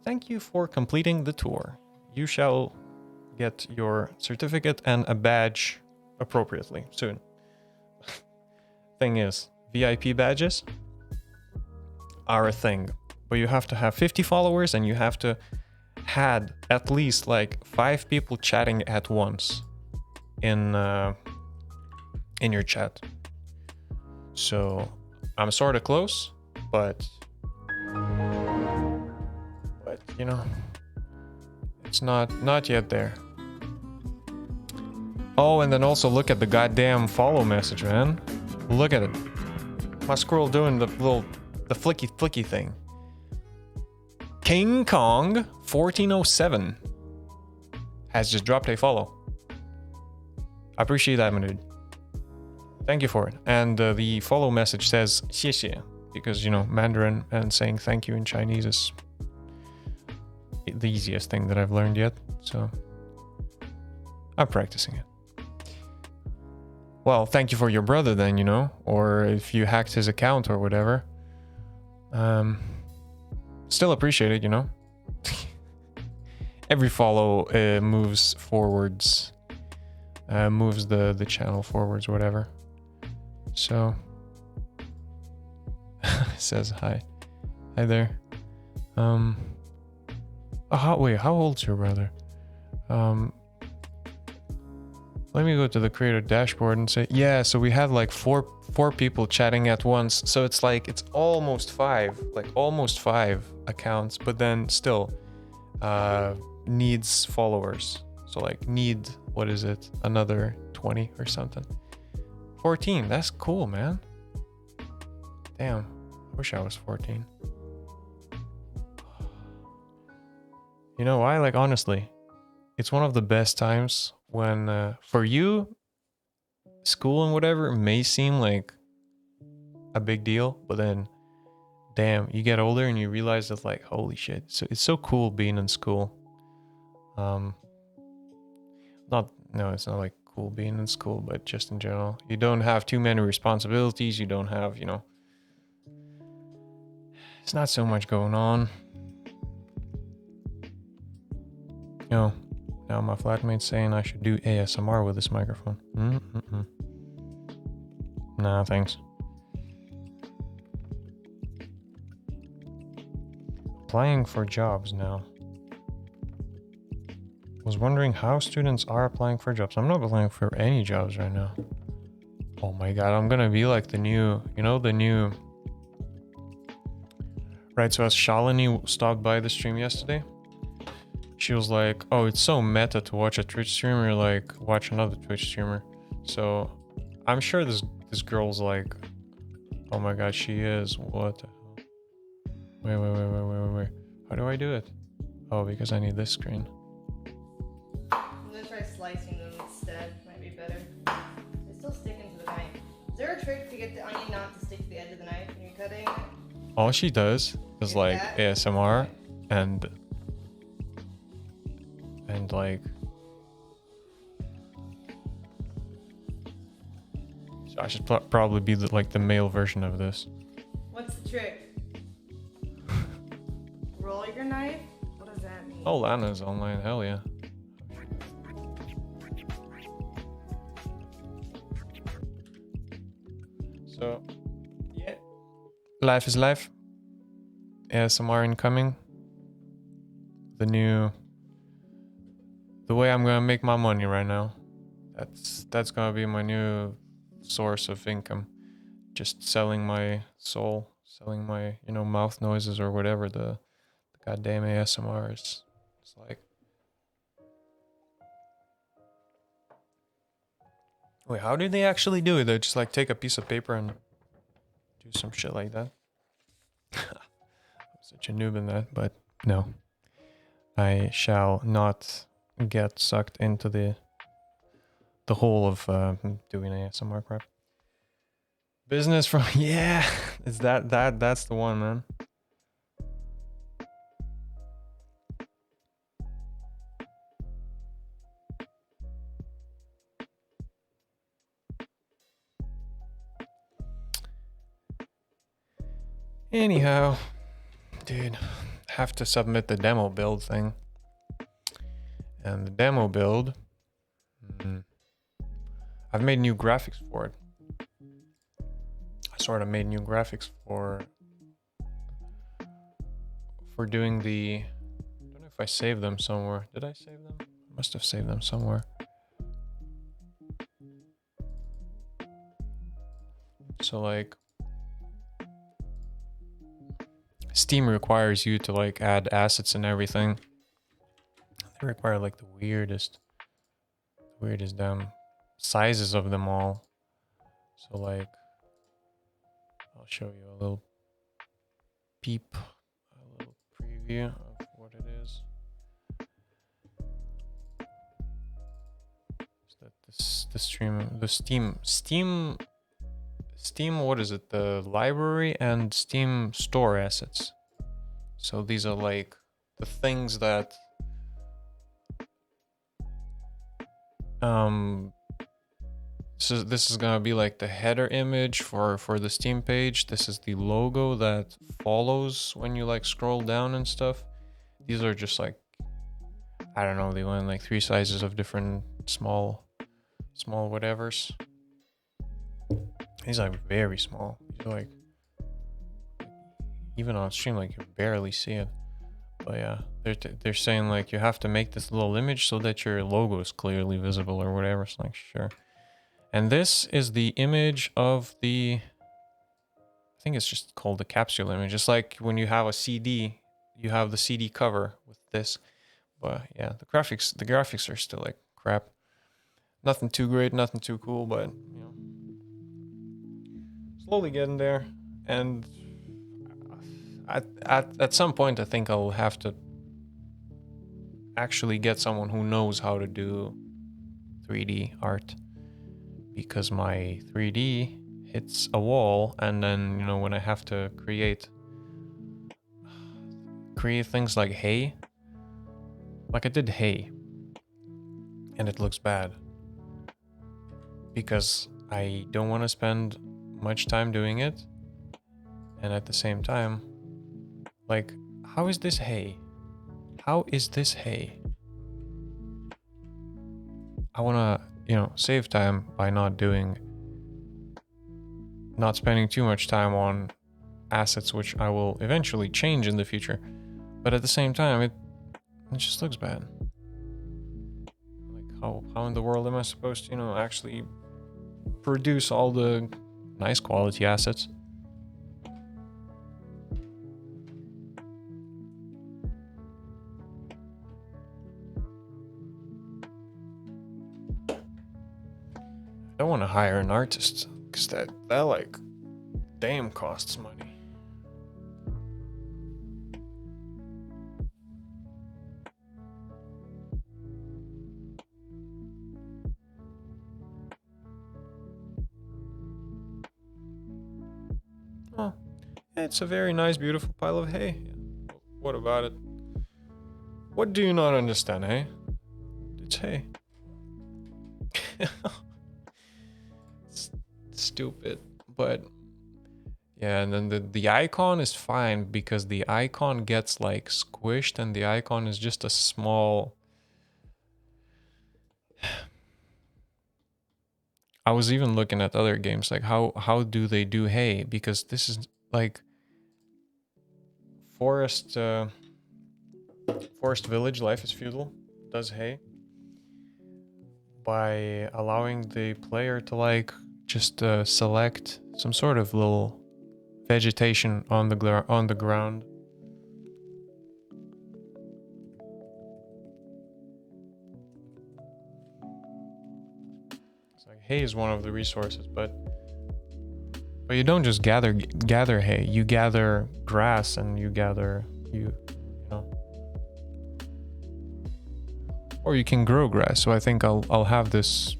thank you for completing the tour. You shall get your certificate and a badge appropriately soon. Thing is, VIP badges are a thing, but you have to have 50 followers and you have to had at least like 5 people chatting at once in your chat. So I'm sort of close, but you know, it's not yet there. Oh, and then also look at the goddamn follow message, man. Look at it. My squirrel doing the flicky thing. King Kong 1407 has just dropped a follow. I appreciate that, my dude. Thank you for it. And the follow message says 谢谢, because, you know, Mandarin and saying thank you in Chinese is the easiest thing that I've learned yet. So I'm practicing it. Well, thank you for your brother then, you know, or if you hacked his account or whatever. Still appreciate it, you know. Every follow moves forwards, moves the channel forwards, whatever. So says hi there. Wait, how old's your brother? Let me go to the creator dashboard and say, yeah, so we have like four people chatting at once. So it's like, it's almost 5 accounts, but then still needs followers. So like need, what is it? Another 20 or something. 14, that's cool, man. Damn, I wish I was 14. You know why? Like, honestly, it's one of the best times when, for you, school and whatever may seem like a big deal, but then, damn, you get older and you realize that, like, holy shit, so it's so cool being in school. It's not like cool being in school, but just in general, you don't have too many responsibilities. You don't have, you know, it's not so much going on. You know, now my flatmate's saying I should do ASMR with this microphone. Nah, thanks. Applying for jobs now. Was wondering how students are applying for jobs. I'm not applying for any jobs right now. Oh my god, I'm gonna be like the new, you know, the new... Right, so as Shalini stopped by the stream yesterday, she was like, oh, it's so meta to watch a Twitch streamer, like, watch another Twitch streamer. So, I'm sure this girl's like, oh my god, she is. What the hell? Wait. How do I do it? Oh, because I need this screen. I'm gonna try slicing them instead. Might be better. They still stick into the knife. Is there a trick to get the onion not to stick to the edge of the knife when you're cutting? All she does is like ASMR and like, so I should probably be the male version of this. What's the trick? Roll your knife? What does that mean? Oh, Lana's online, hell yeah. So, yeah. Life is life. ASMR incoming. The way I'm gonna make my money right now. That's gonna be my new source of income. Just selling my soul, selling my, you know, mouth noises or whatever the goddamn ASMR is. It's like, wait, how do they actually do it? They just like take a piece of paper and do some shit like that. I'm such a noob in that, but no. I shall not get sucked into the whole of doing ASMR crap. Business from yeah, is that's the one, man. Anyhow, dude, have to submit the demo build thing. And the demo build, I've made new graphics for it. I sort of made new graphics for doing the, I don't know if I saved them somewhere. Did I save them? I must have saved them somewhere. So like Steam requires you to like add assets and everything. They require like the weirdest damn sizes of them all. So like I'll show you a little peep, a little preview of what it is. Is that Steam, what is it? The library and Steam store assets. So these are like the things that this is gonna be like the header image for the Steam page. This is the logo that follows when you like scroll down and stuff. These are just like, I don't know, they went like 3 sizes of different small whatevers. These are very small. These are like, even on stream, like you barely see it. But yeah, they're saying like you have to make this little image so that your logo is clearly visible or whatever. It's like, sure. And this is the image of the, I think it's just called the capsule image. It's like when you have a CD, you have the CD cover with this. But yeah, the graphics are still like crap. Nothing too great, nothing too cool, but you know, slowly getting there. And at some point, I think I'll have to actually get someone who knows how to do 3D art, because my 3D hits a wall, and then, you know, when I have to create things like hay, like I did hay, and it looks bad because I don't want to spend much time doing it, and at the same time, like, how is this hay? How is this hay? I want to, you know, save time by not spending too much time on assets which I will eventually change in the future. But at the same time, it just looks bad. Like, how in the world am I supposed to, you know, actually produce all the nice quality assets? I don't want to hire an artist, because that like damn costs money. Oh, it's a very nice, beautiful pile of hay. What about it? What do you not understand, hey? It's hay. Stupid, but yeah. And then the icon is fine, because the icon gets like squished, and the icon is just a small. I was even looking at other games, like how do they do hay, because this is like Forest Village, Life is Feudal does hay by allowing the player to like just select some sort of little vegetation on the ground. It's like hay is one of the resources, but you don't just gather hay. You gather grass, and you know, or you can grow grass. So I think I'll have this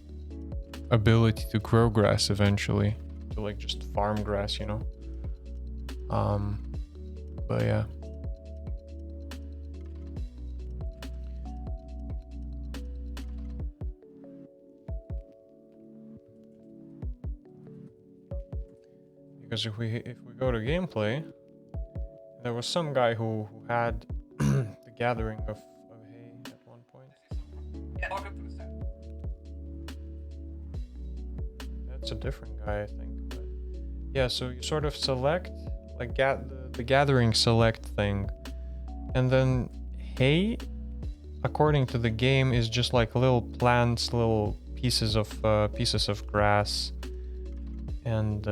ability to grow grass eventually, to like just farm grass, you know. But yeah. Because if we go to gameplay, there was some guy who had the gathering of hay at one point. That's a different guy, I think. But yeah, so you sort of select, like, the gathering select thing. And then hay, according to the game, is just like little plants, little pieces of grass. And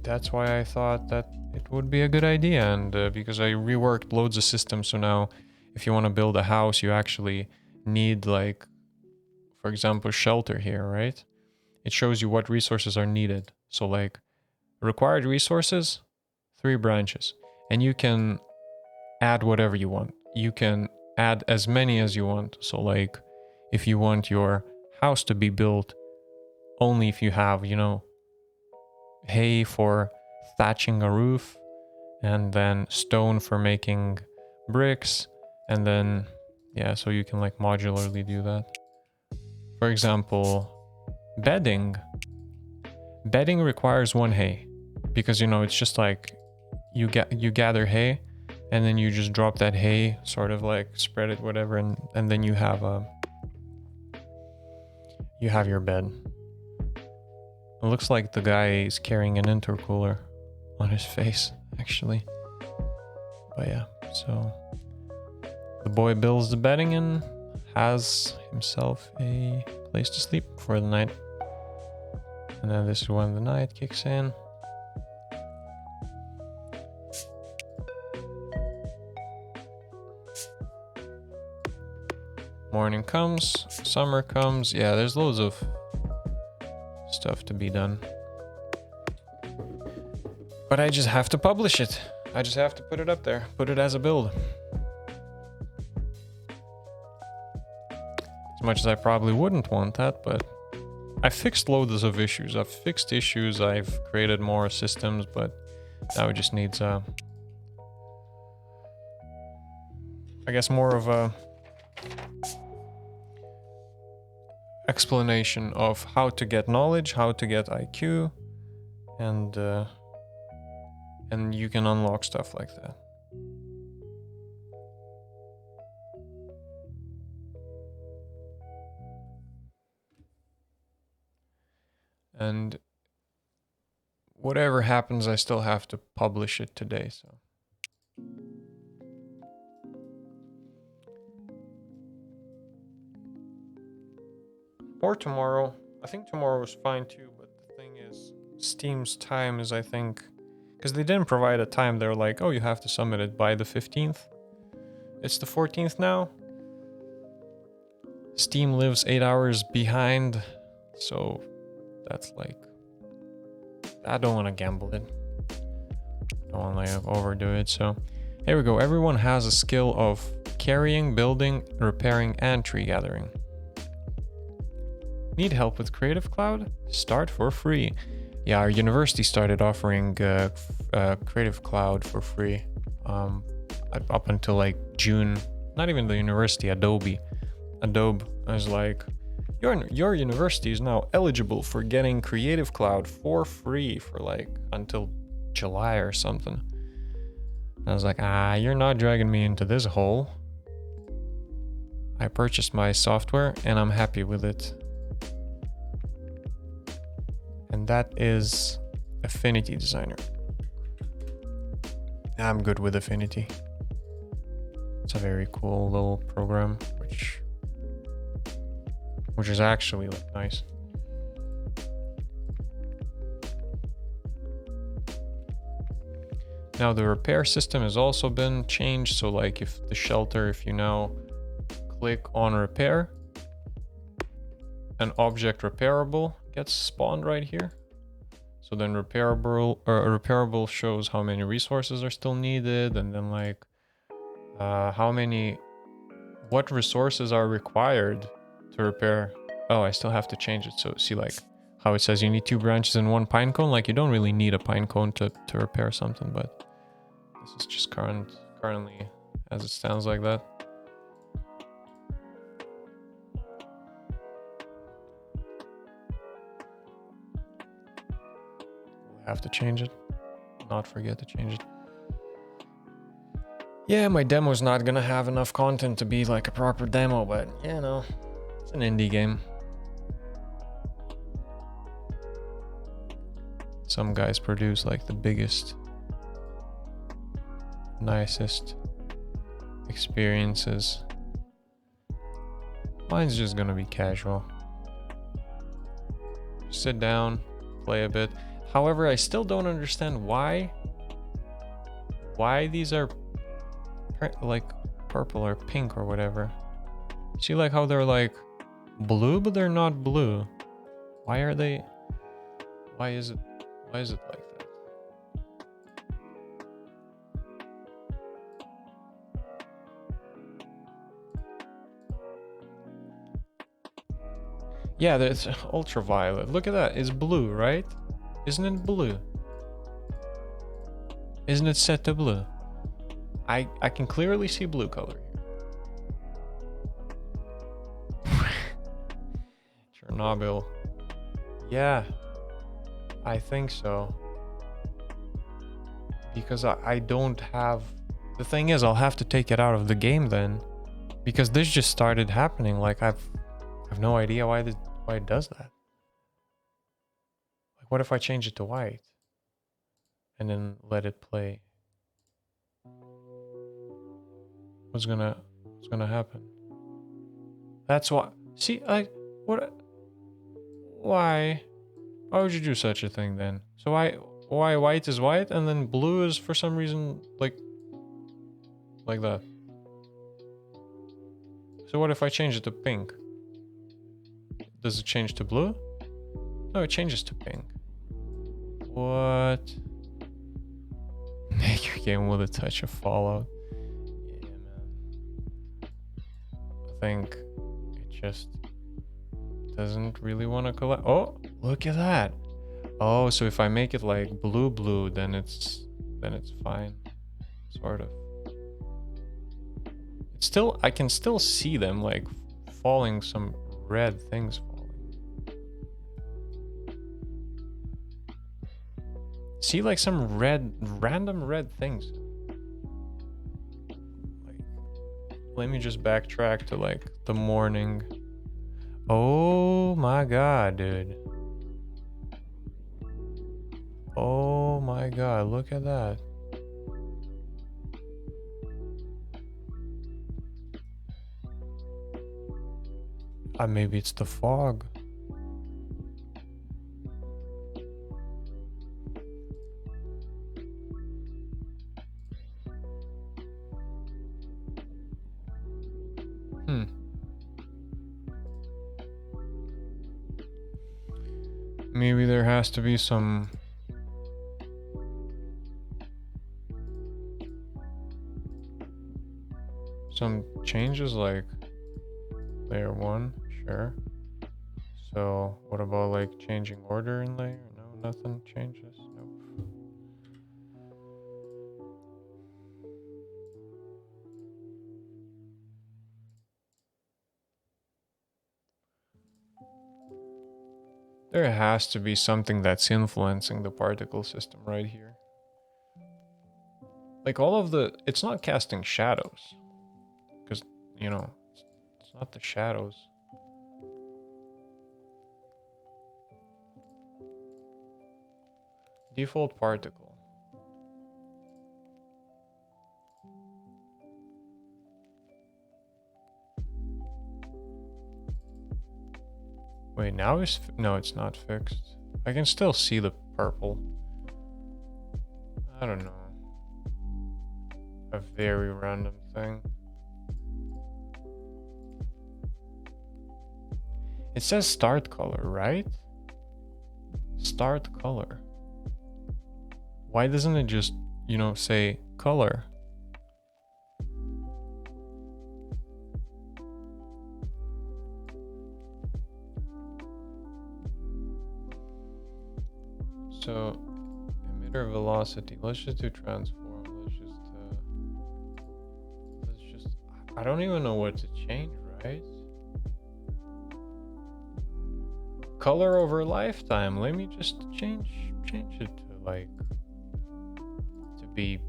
that's why I thought that it would be a good idea. And because I reworked loads of systems, so now if you want to build a house, you actually need, like, for example, shelter here, right? It shows you what resources are needed. So like required resources, 3 branches. And you can add whatever you want. You can add as many as you want. So like if you want your house to be built, only if you have, you know, hay for thatching a roof, and then stone for making bricks, and then, yeah, so you can like modularly do that. For example, bedding. Bedding requires 1 hay, because, you know, it's just like you gather hay, and then you just drop that hay, sort of like spread it, whatever, and then you have your bed. It looks like the guy is carrying an intercooler on his face, actually. But yeah, so the boy builds the bedding and has himself a place to sleep for the night. And then this is when the night kicks in. Morning comes, summer comes. Yeah, there's loads of stuff to be done. But I just have to publish it. I just have to put it up there, put it as a build. As much as I probably wouldn't want that, but I fixed loads of issues. I've fixed issues, I've created more systems, but now it just needs I guess more of a explanation of how to get knowledge, how to get IQ, and you can unlock stuff like that. And whatever happens, I still have to publish it today, so. Or tomorrow. I think tomorrow is fine too, but the thing is, Steam's time is, I think, because they didn't provide a time. They're like, oh, you have to submit it by the 15th. It's the 14th now. Steam lives 8 hours behind, so that's like, I don't want to gamble it. Don't want to like overdo it. So here we go. Everyone has a skill of carrying, building, repairing, and tree gathering. Need help with Creative Cloud? Start for free. Yeah, our university started offering Creative Cloud for free up until like June. Not even the university, Adobe is like, your university is now eligible for getting Creative Cloud for free for like until July or something. I was like, you're not dragging me into this hole. I purchased my software and I'm happy with it. And that is Affinity Designer. I'm good with Affinity. It's a very cool little program, which is actually like nice. Now the repair system has also been changed. So like if you now click on repair, an object repairable gets spawned right here. So then repairable shows how many resources are still needed, and then like what resources are required to repair. Oh, I still have to change it. So see like how it says you need 2 branches and 1 pine cone. Like you don't really need a pine cone to repair something, but this is just currently as it stands like that. Have to change it. Not forget to change it. Yeah, my demo's not gonna have enough content to be like a proper demo, but you know, it's an indie game. Some guys produce like the biggest, nicest experiences. Mine's just gonna be casual. Sit down, play a bit. However, I still don't understand why these are like purple or pink or whatever. See like how they're like blue but they're not blue. Why are they? Why is it like that? Yeah, that's ultraviolet. Look at that. It's blue, right? Isn't it blue? Isn't it set to blue? I can clearly see blue color here. Chernobyl. Yeah, I think so. Because I don't have... The thing is, I'll have to take it out of the game then. Because this just started happening. Like, I've no idea why it does that. Like, what if I change it to white? And then let it play? What's gonna happen? That's why. See, why would you do such a thing then? So why white is white and then blue is for some reason like that? So what if I change it to pink? Does it change to blue? No, it changes to pink. What? Make your game with a touch of Fallout. Yeah, man. I think it just doesn't really want to collect. Oh, look at that. Oh, so if I make it like blue, then it's fine, sort of. It's still, I can still see them like falling, some red things falling. See like some random red things. Like, let me just backtrack to like the morning. Oh my god, dude. Oh my god, look at that. Maybe it's the fog. Maybe there has to be some changes, like layer 1, sure. So what about like changing order in layer? No, nothing changes. Nope. There has to be something that's influencing the particle system right here. Like all of the, it's not casting shadows. Because, you know, it's not the shadows. Default particle. Wait, now is no, it's not fixed. I can still see the purple. I don't know. A very random thing. It says start color, right? Start color. Why doesn't it just, you know, say color? So, emitter velocity. Let's just do transform. Let's just. I don't even know what to change, right? Color over lifetime. Let me just change it to like to be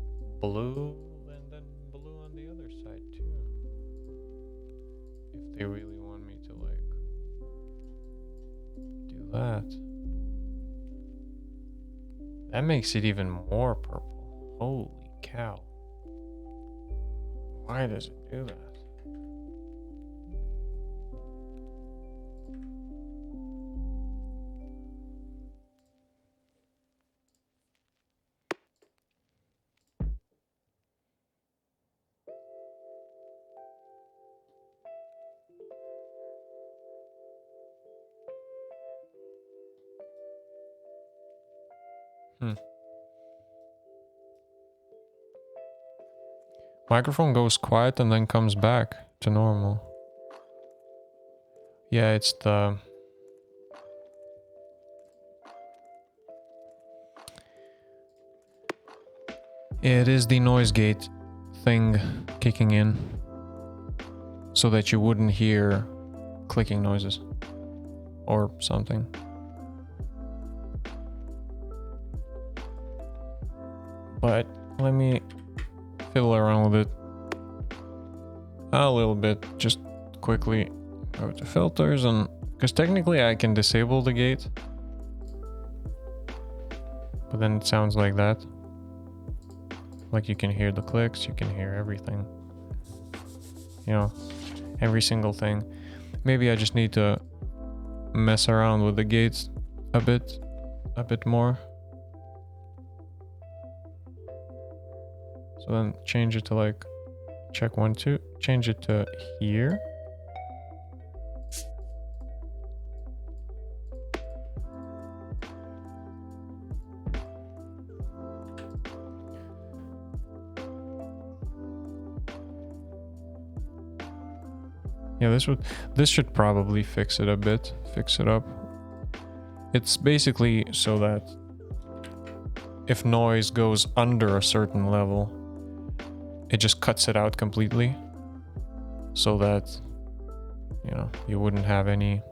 blue and then blue they really want me to like do that. That makes it even more purple. Holy cow. Why does it do that? Microphone goes quiet and then comes back to normal. Yeah, it's the... It is the noise gate thing kicking in so that you wouldn't hear clicking noises or something. But let me fiddle around with it a little bit, just quickly go to filters, and because technically I can disable the gate, but then it sounds like that. Like you can hear the clicks, you can hear everything. You know, every single thing. Maybe I just need to mess around with the gates a bit more. So then change it to like check 1, 2, change it to here. Yeah, this should probably fix it a bit, fix it up. It's basically so that if noise goes under a certain level, it just cuts it out completely, so that, you know, you wouldn't have any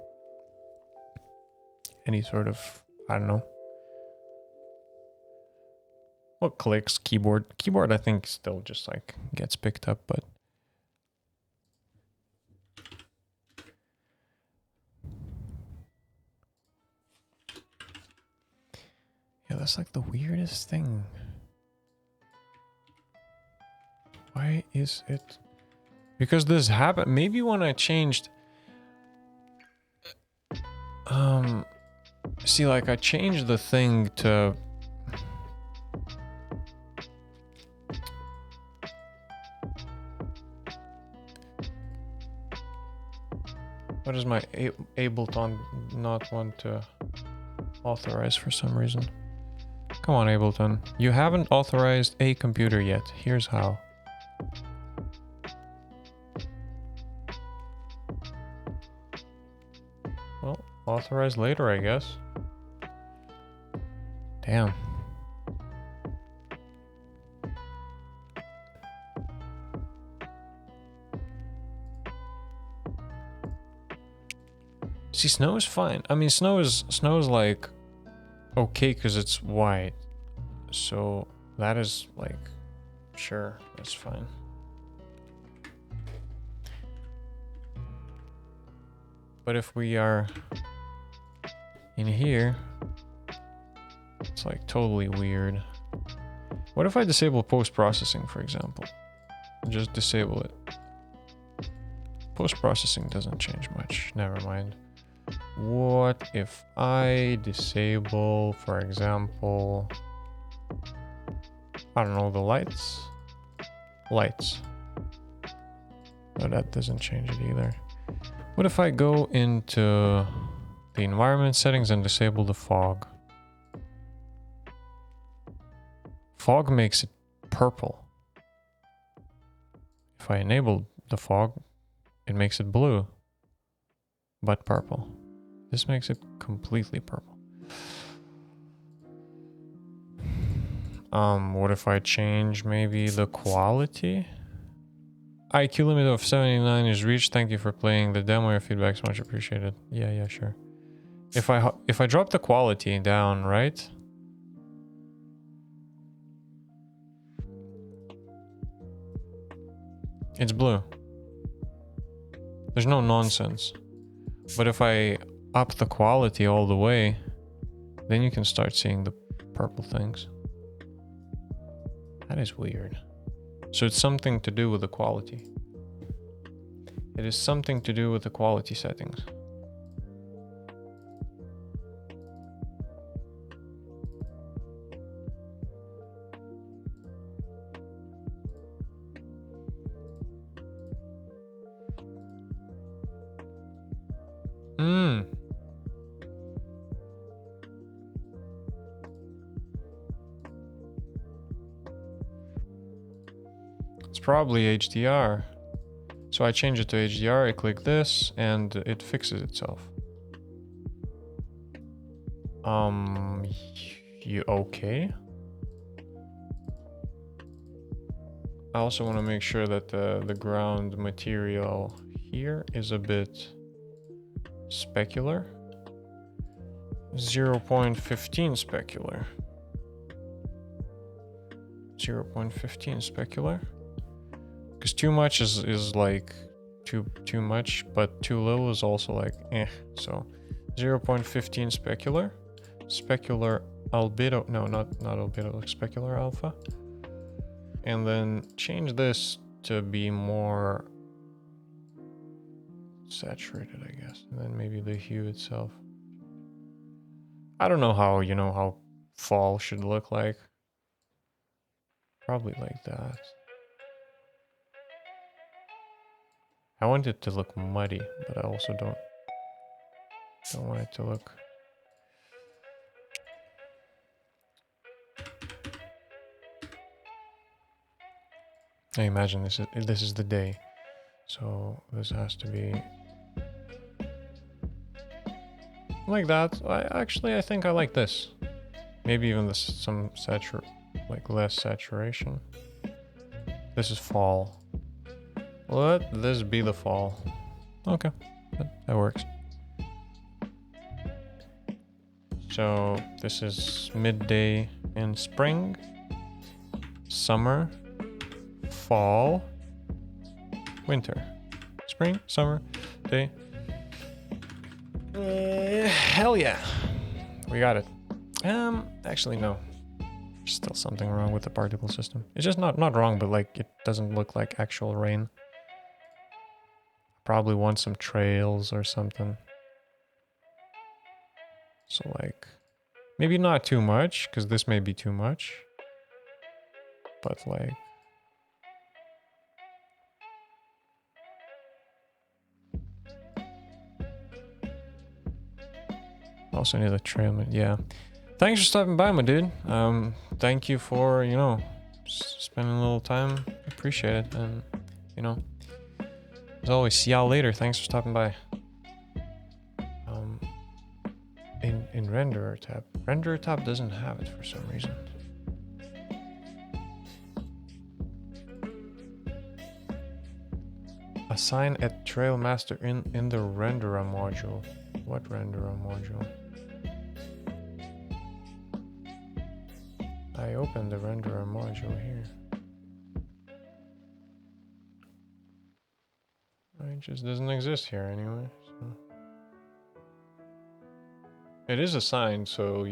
sort of, I don't know, what clicks, keyboard I think still just like gets picked up, but yeah, that's like the weirdest thing. Why is it? Because this happened. Maybe when I changed. See, like I changed the thing to. What is my Ableton not want to authorize for some reason? Come on, Ableton. You haven't authorized a computer yet. Here's how. Well, authorize later, I guess. Damn. See, snow is fine. I mean, snow is like okay because it's white. So that is like, sure, that's fine. But if we are in here, it's like totally weird. What if I disable post-processing, for example? Just disable it. Post-processing doesn't change much. Never mind. What if I disable, for example, I don't know, the lights? Lights. No, that doesn't change it either. What if I go into the environment settings and disable the fog? Fog makes it purple. If I enable the fog, it makes it blue, but purple. This makes it completely purple. What if I change maybe the quality? IQ limit of 79 is reached. Thank you for playing the demo. Your feedback's much appreciated. Yeah, sure. If I drop the quality down, right? It's blue. There's no nonsense. But if I up the quality all the way, then you can start seeing the purple things. That is weird. So it's something to do with the quality. It is something to do with the quality settings. It's probably HDR. So I change it to HDR, I click this, and it fixes itself. You okay? I also want to make sure that the ground material here is a bit specular. 0.15 specular. 0.15 specular. Because too much is like too much, but too little is also like eh. So 0.15 specular. Specular albedo, no, not albedo, like specular alpha. And then change this to be more saturated, I guess. And then maybe the hue itself. I don't know how, how fall should look like. Probably like that. I want it to look muddy, but I also don't want it to look... I imagine this is the day, so this has to be like that. I think I like this. Maybe even this some less saturation. This is fall. Let this be the fall. Okay, that works. So this is midday in spring, summer, fall, winter, spring, summer, day. Hell yeah, we got it. Actually no, there's still something wrong with the particle system. It's just not wrong, but like it doesn't look like actual rain. Probably want some trails or something. So like, maybe not too much, because this may be too much. But like, also need a trail, yeah. Thanks for stopping by, my dude. Thank you for, spending a little time. Appreciate it. And, as always, see y'all later. Thanks for stopping by. In Renderer tab. Renderer tab doesn't have it for some reason. Assign a trail master in the renderer module. What renderer module? I opened the renderer module here. It just doesn't exist here anyway. So. It is assigned, so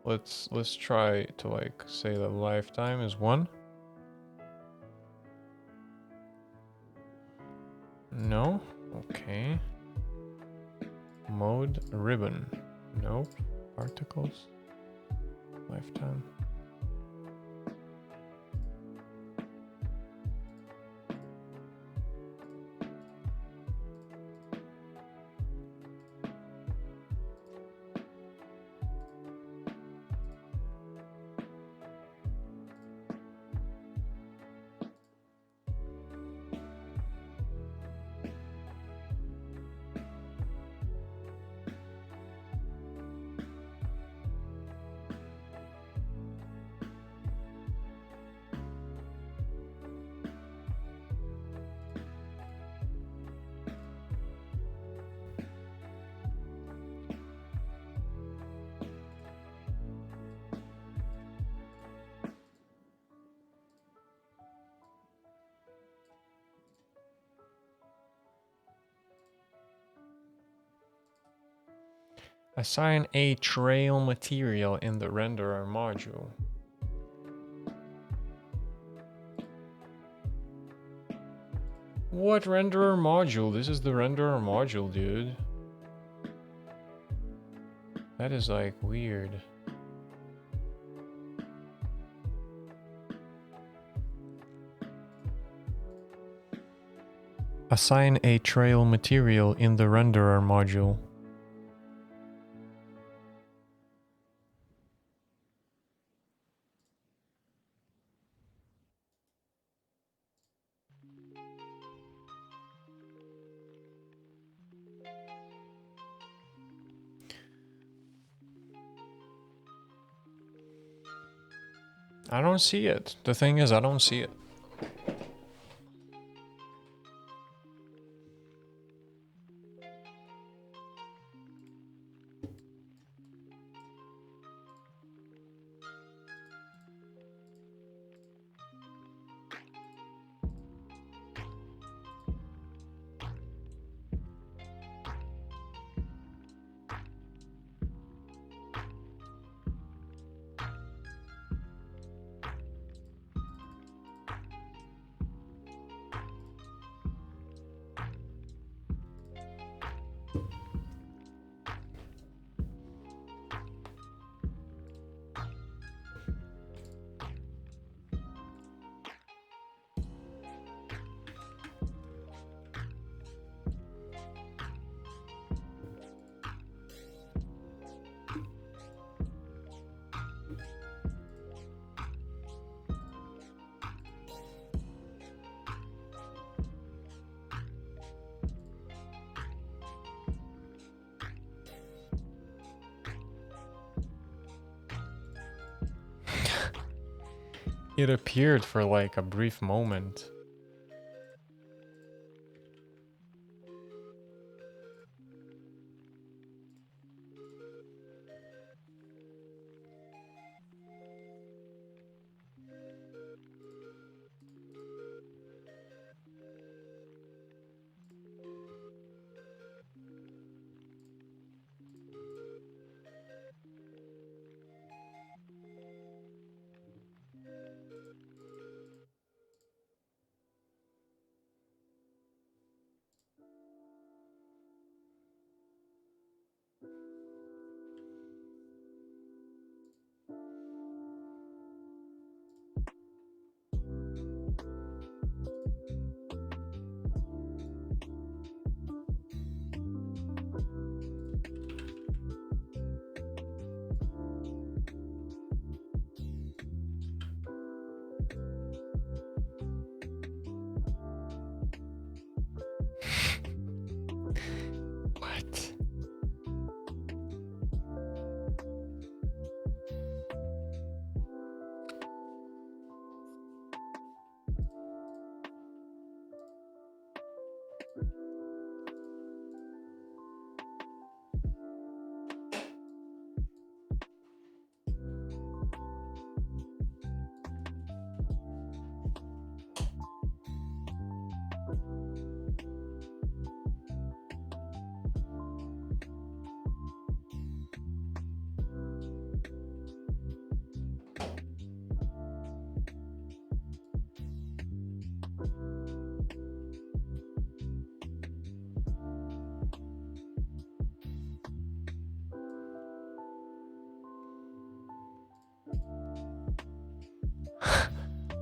let's try to like say the lifetime is 1. No? Okay. Mode ribbon. Nope. Particles. Lifetime. Assign a trail material in the renderer module. What renderer module? This is the renderer module, dude. That is like weird. Assign a trail material in the renderer module. I don't see it. The thing is, I don't see it. It appeared for like a brief moment. What?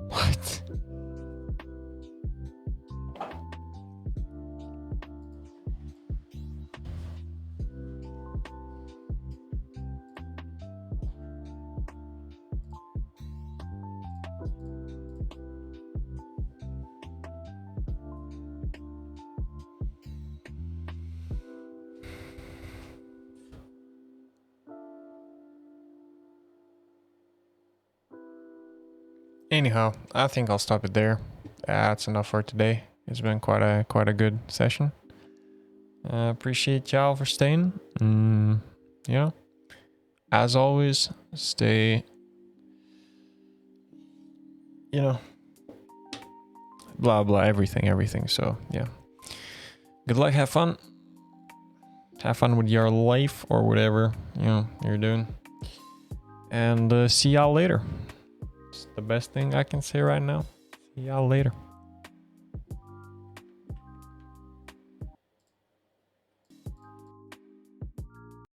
What? Anyhow, I think I'll stop it there. That's enough for today. It's been quite a good session. Appreciate y'all for staying. Yeah. As always, stay. Blah blah, everything. So yeah. Good luck, have fun. have fun with your life or whatever, you know, you're doing. And see y'all later. It's the best thing I can say right now. See y'all later.